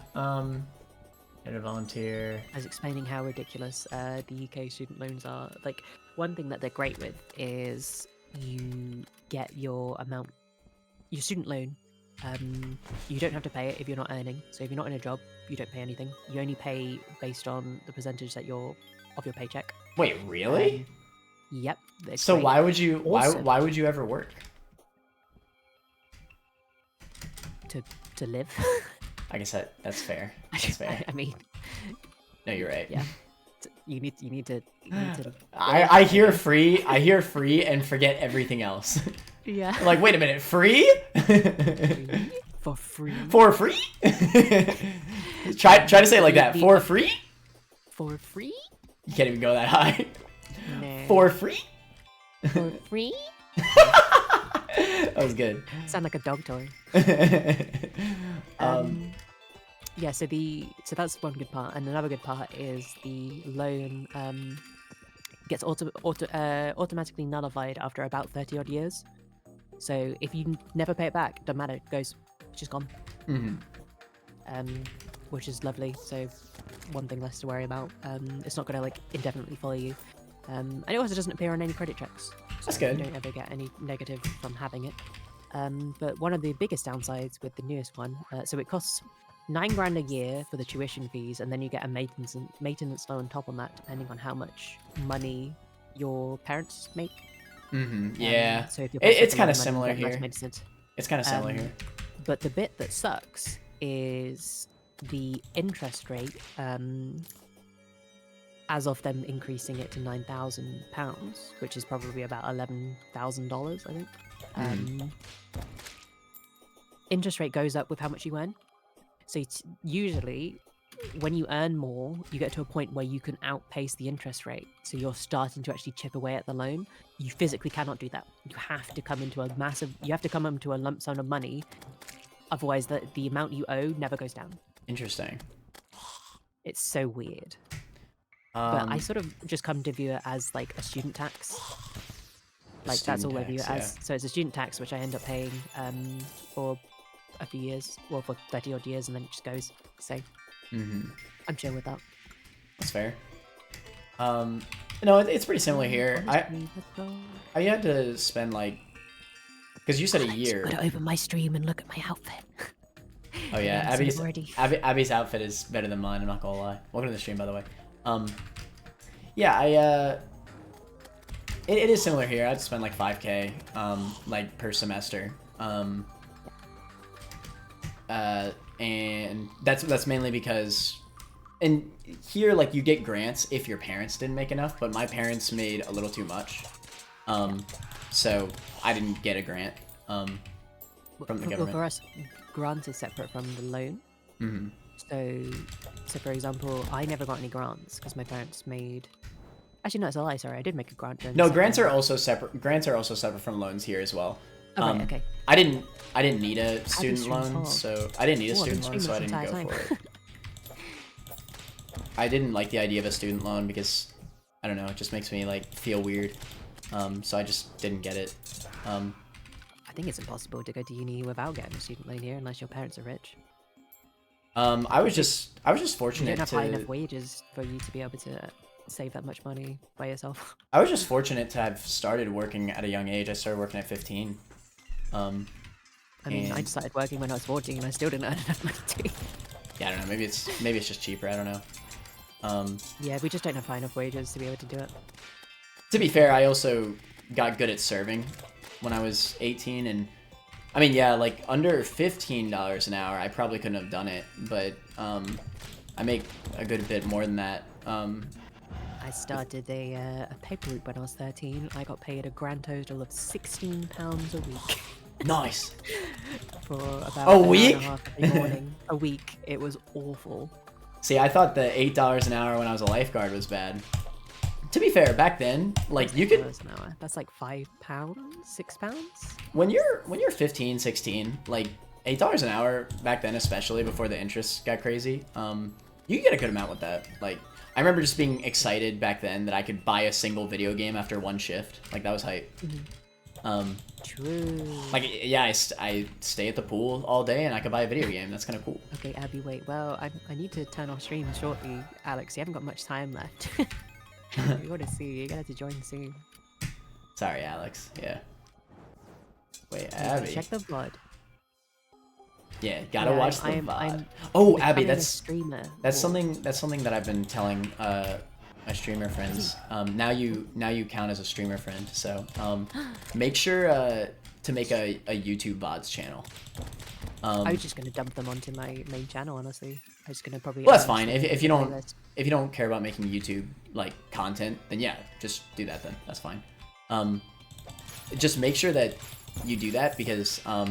Get a volunteer. I was explaining how ridiculous the UK student loans are. Like, one thing that they're great with is you get your student loan. You don't have to pay it if you're not earning. So if you're not in a job, you don't pay anything. You only pay based on the percentage that of your paycheck. Wait, really? Yep. It's So great. why would you Also- why would you ever work? to live? I guess that's fair. That's fair. I mean, No, you're right. yeah. You need to. I hear free and forget everything else. Yeah. I'm like, wait a minute, free? For free. For free? try to say it like that. For free? For free? You can't even go that high. No. For free? For free? That was good. Sound like a dog toy. Yeah, so that's one good part, and another good part is the loan gets automatically nullified after about 30 odd years. So if you never pay it back, doesn't matter, it's just gone. Which is lovely. So one thing less to worry about. It's not gonna like indefinitely follow you, and it also doesn't appear on any credit checks. That's So good. You don't ever get any negative from having it. But one of the biggest downsides with the newest one, so it costs $9,000 a year for the tuition fees, and then you get a maintenance loan on top on that, depending on how much money your parents make. Yeah. So if your It's parents kind of make a lot of money, similar you get less here. maintenance. It's kind of similar here. But the bit that sucks is the interest rate. As of them increasing it to £9,000, which is probably about $11,000, I think. Interest rate goes up with how much you earn. So usually, when you earn more, you get to a point where you can outpace the interest rate. So you're starting to actually chip away at the loan. You physically cannot do that. You have to come into a lump sum of money. Otherwise, the amount you owe never goes down. Interesting. It's so weird. But I sort of just come to view it as like a student tax. Like that's all I view it as. Yeah. So it's a student tax which I end up paying for a few years, well, for 30 odd years, and then it just goes. So I'm chill with that. That's fair. No, it's pretty similar here. I had to spend like, because you said a year. Gotta open my stream and look at my outfit. Oh yeah, I'm so wordy. Abby's outfit is better than mine. I'm not gonna lie. Welcome to the stream, by the way. Yeah, it is similar here. I'd spend like 5K, like per semester. And that's mainly because, and here like you get grants if your parents didn't make enough, but my parents made a little too much, so I didn't get a grant from the government. Well, for us, grant is separate from the loan. So for example, I never got any grants because my parents made. Actually, no, it's a lie. Sorry, I did make a grant. No, grants are also separate. Grants are also separate from loans here as well. Oh, right, okay. I didn't need a student loan, so I didn't didn't go for it. I didn't like the idea of a student loan because I don't know, it just makes me like feel weird. So I just didn't get it. I think it's impossible to go to uni without getting a student loan here unless your parents are rich. I was just You fortunate don't have high to. enough wages for you to be able to save that much money by yourself. I was just fortunate to have started working at a young age. I started working at 15. I mean, I started working when I was 14 and I still didn't earn enough money to. Yeah, I don't know. Maybe it's just cheaper. I don't know. Yeah, we just don't have high enough wages to be able to do it. To be fair, I also got good at serving when I was 18, and I mean, yeah, like under $15 an hour, I probably couldn't have done it, but I make a good bit more than that. I started a paper route when I was 13. I got paid a grand total of £16 a week. Nice. For about A an hour week? and a half every morning. A week. It was awful. See, I thought the $8 an hour when I was a lifeguard was bad. To be fair, back then, like you could, $8 an hour. That's like £5, £6. when you're 15, 16, like $8 an hour back then, especially before the interest got crazy, You can get a good amount with that. Like, I remember just being excited back then that I could buy a single video game after one shift. Like, that was hype. True. Like, yeah, I stay at the pool all day and I could buy a video game. That's kind of cool. Okay, Abby, wait. Well, I need to turn off stream shortly, Alex. You haven't got much time left. You want to see? You're gonna have to join soon. Sorry, Alex. Yeah. Wait, Yeah, Abby. check the VOD. Yeah, gotta Yeah, watch the I'm VOD. Oh, Abby, becoming a that's streamer. something that I've been telling my streamer friends. Now you count as a streamer friend, so make sure to make a YouTube VODs channel. I was just gonna dump them onto my main channel, honestly. I was gonna probably. Well, that's fine. If you don't care about making YouTube like content, then yeah, just do that then. That's fine. Just make sure that you do that because Hi,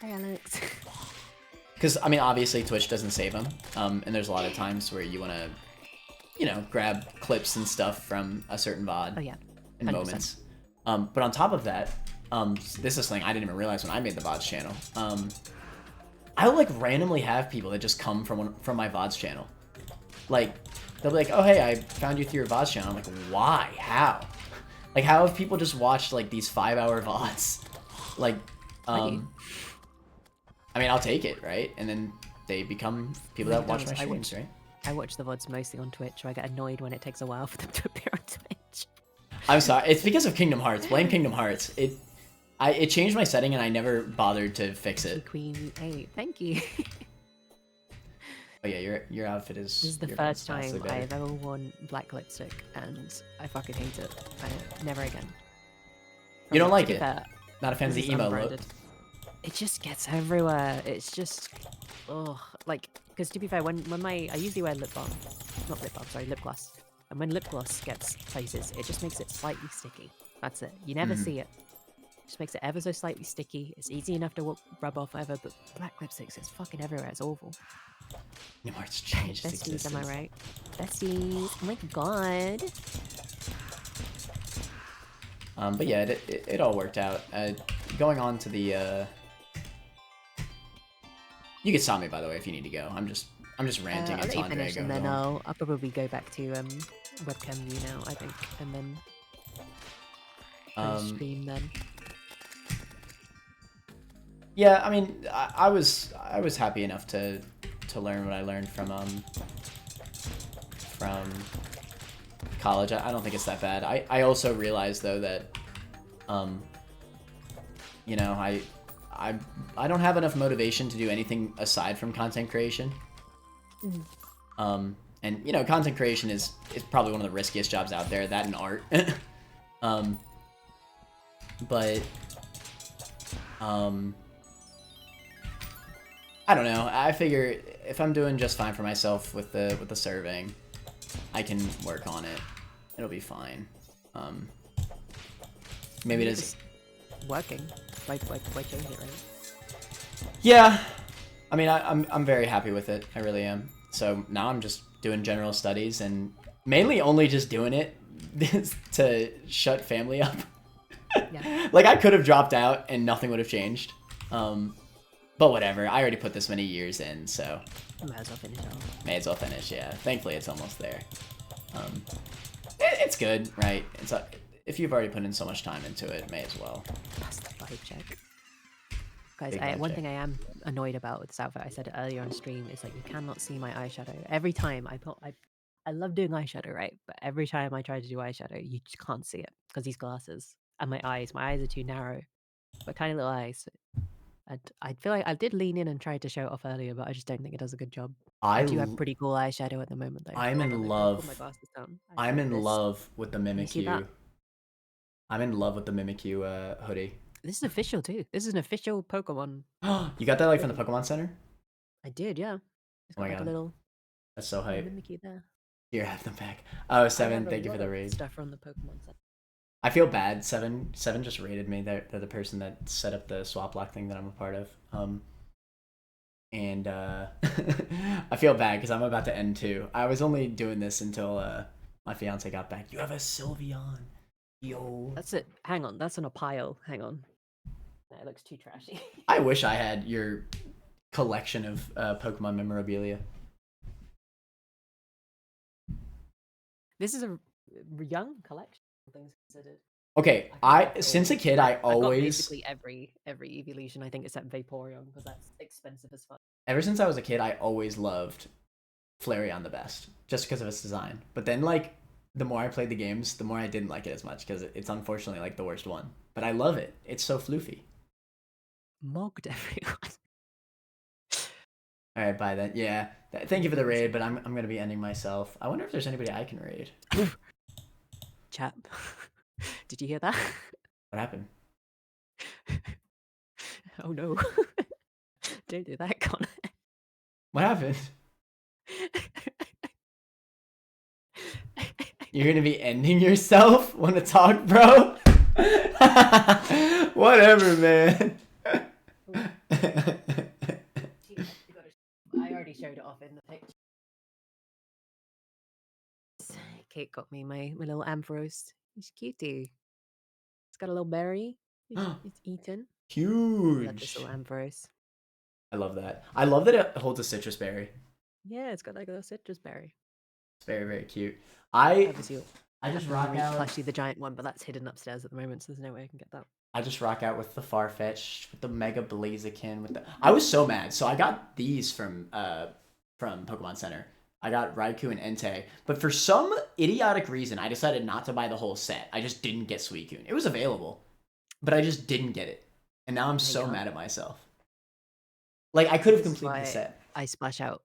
Alex. because I mean obviously Twitch doesn't save them, and there's a lot of times where you want to, you know, grab clips and stuff from a certain VOD. Oh yeah. And 100%. moments. But on top of that, this is something I didn't even realize when I made the VODs channel. I'll like randomly have people that just come from my VODs channel. Like, they'll be like, "Oh hey, I found you through your VODs channel." I'm like, "Why? How?" Like, how have people just watched like these 5-hour VODs? Like, I mean, I'll take it, right? And then they become people that watch my streams, right? I watch the VODs mostly on Twitch, so I get annoyed when it takes a while for them to appear on Twitch. I'm sorry. It's because of Kingdom Hearts. Blame Kingdom Hearts. It changed my setting and I never bothered to fix it. Queen 8, thank you. Oh yeah, your outfit is. This is the first time I've ever worn black lipstick, and I fucking hate it. Never again. You don't like To be it? fair, Not a fan of this the is emo look. unbranded. It just gets everywhere. It's just, like, because to be fair, when I usually wear lip balm, not lip balm, sorry, lip gloss, and when lip gloss gets places, it just makes it slightly sticky. That's it. You never see it. Just makes it ever so slightly sticky. It's easy enough to rub off ever, but black lipsticks, it's fucking everywhere. It's awful. Kingdom Hearts changed its Besties, existence. am I right? Besties, oh my god. But yeah, it all worked out. Going on to the. You can stop me by the way if you need to go. I'm just ranting I'll let until you Andre finish, goes and then on. I'll probably go back to webcam view now, I think, and then stream then. Yeah, I mean, I was happy enough to learn what I learned from college. I don't think it's that bad. I also realized though that you know, I don't have enough motivation to do anything aside from content creation. And you know, content creation is probably one of the riskiest jobs out there, that and art. But I don't know. I figure if I'm doing just fine for myself with the surveying, I can work on it. It'll be fine. Maybe it is Working. Why change it, right? Yeah. I mean, I'm very happy with it. I really am. So now I'm just doing general studies and mainly only just doing it to shut family up. Yeah. Like I could have dropped out and nothing would have changed. But whatever. I already put this many years in, so Might as well finish off. may as well finish. Yeah. Thankfully, it's almost there. It's good, right? It's if you've already put in so much time into it, may as well. That's the vibe check. Guys, Big vibe one check. thing I am annoyed about with this outfit, I said it earlier on stream, is like you cannot see my eyeshadow. Every time I love doing eyeshadow, right? But every time I try to do eyeshadow, you just can't see it because these glasses and my eyes are too narrow. But tiny little eyes. And I feel like I did lean in and tried to show it off earlier, but I just don't think it does a good job. I do have pretty cool eyeshadow at the moment, though. I'm in Hold on, if I love. put my glasses down, I'm in this. love with the you see that? Mimikyu. I'm in love with the Mimikyu hoodie. This is official too. This is an official Pokemon. You got that like from the Pokemon Center? I did, yeah. It's Oh my got like a God. little That's so hype. Mimikyu there. Here, have them back. Oh, I Seven, have a thank you for lot the of raid. Stuff from the Pokemon Center. I feel bad. Seven just raided me. They're the person that set up the swap lock thing that I'm a part of. And I feel bad because I'm about to end too. I was only doing this until my fiance got back. You have a Sylveon. Yo. That's it. Hang on, that's in a pile. Hang on. No, it looks too trashy. I wish I had your collection of Pokemon memorabilia. This is a young collection of things considered. Okay, since a kid I got always basically every evolution I think except Vaporeon because that's expensive as fuck. ever since I was a kid I always loved Flareon the best just because of its design. But then like the more I played the games, the more I didn't like it as much because it's unfortunately like the worst one. But I love it. It's so floofy. Mogged everyone. All right, bye then. Yeah, thank you for the raid, but I'm gonna be ending myself. I wonder if there's anybody I can raid. Chap, did you hear that? What happened? Oh no! Don't do that, Connor. What happened? You're gonna be ending yourself? Wanna talk, bro? Whatever, man. I already showed it off in the picture. Kate got me my little Ampharos. He's cutie. It's got a little berry. It's eaten. I love this Huge. little Ampharos. I love that. I love that it holds a citrus berry. Yeah, it's got like a little citrus berry. It's very, very cute. I just rock out. Plushie the giant one, but that's hidden upstairs at the moment, so there's no way I can get that. I just rock out with the Farfetch, with the Mega Blaziken, with the. I was so mad. So I got these from Pokemon Center. I got Raikou and Entei, but for some idiotic reason, I decided not to buy the whole set. I just didn't get Suicune. It was available, but I just didn't get it, and now I'm so mad at myself. Like I could have completed the set. I splash out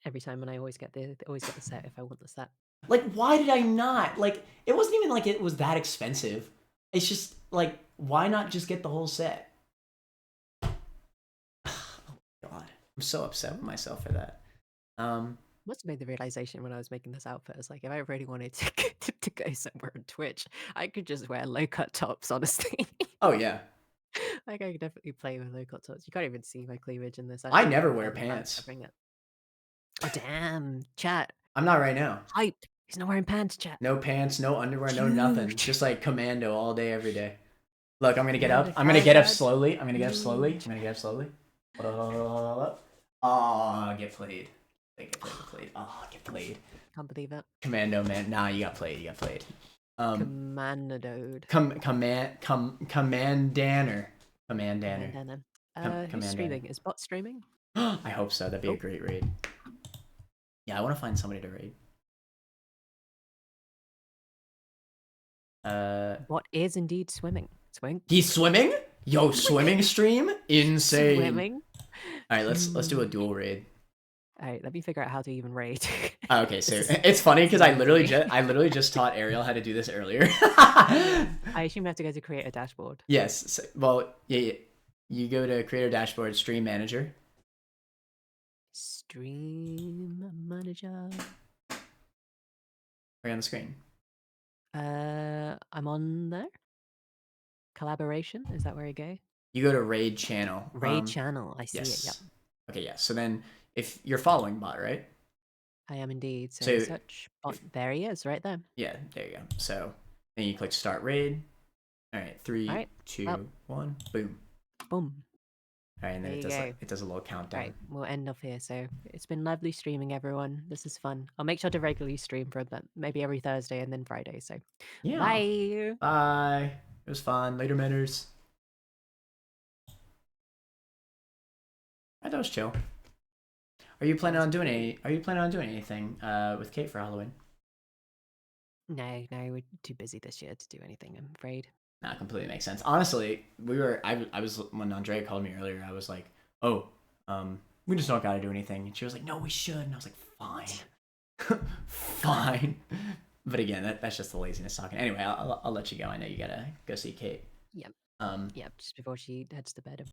every time, and I always get the set if I want the set. Like, why did I not? Like, it wasn't even like it was that expensive. It's just like, why not just get the whole set? Oh God, I'm so upset with myself for that. Must have made the realization when I was making this outfit. It's like if I really wanted to go somewhere on Twitch, I could just wear low cut tops. Honestly. Oh yeah. Like I could definitely play with low cut tops. You can't even see my cleavage in this. I never wear pants. Bring it. Oh damn, chat. I'm not right now. Hype. He's not wearing pants, chat. No pants, no underwear, no nothing. Just like commando all day, every day. Look, I'm gonna get up. I'm gonna get up slowly. I'm gonna get up slowly. Oh, get played. Get played. Oh, get played. Can't believe it. Commando, man. Nah, you got played. Commandode. Commandanner. Who's streaming? Is bot streaming? I hope so. That'd be a great raid. Yeah, I want to find somebody to raid. Bot is indeed swimming. He's swimming? Yo, swimming stream? Insane. Swimming. All right, let's do a dual raid. All right, let me figure out how to even raid. Okay, so it's funny because I literally just taught Ariel how to do this earlier. I assume I have to go to create a dashboard. Yes. So, well, yeah. You go to creator dashboard, stream manager. Stream manager. Right on the screen. I'm on there. Collaboration, is that where you go? You go to raid channel. Raid channel, I see yes. it, yep. Okay, yeah. So then if you're following bot, right? I am indeed. So search bot. There he is, right there. Yeah, there you go. So then you click start raid. All right, 3, 2, 1, boom. Boom. All right, and then it does a little countdown. Right, we'll end off here. So it's been lovely streaming, everyone. This is fun. I'll make sure to regularly stream for maybe every Thursday and then Friday. So yeah. Bye. Bye. It was fun. Later, manners. That was chill. Are you planning on doing anything with Kate for Halloween? No, we're too busy this year to do anything, I'm afraid. That completely makes sense. Honestly, I was when Andrea called me earlier, I was like, "Oh, we just don't gotta do anything." And she was like, "No, we should." And I was like, "Fine, fine." But again, that's just the laziness talking. Anyway, I'll let you go. I know you gotta go see Kate. Yep. Yep. Just before she heads to bed.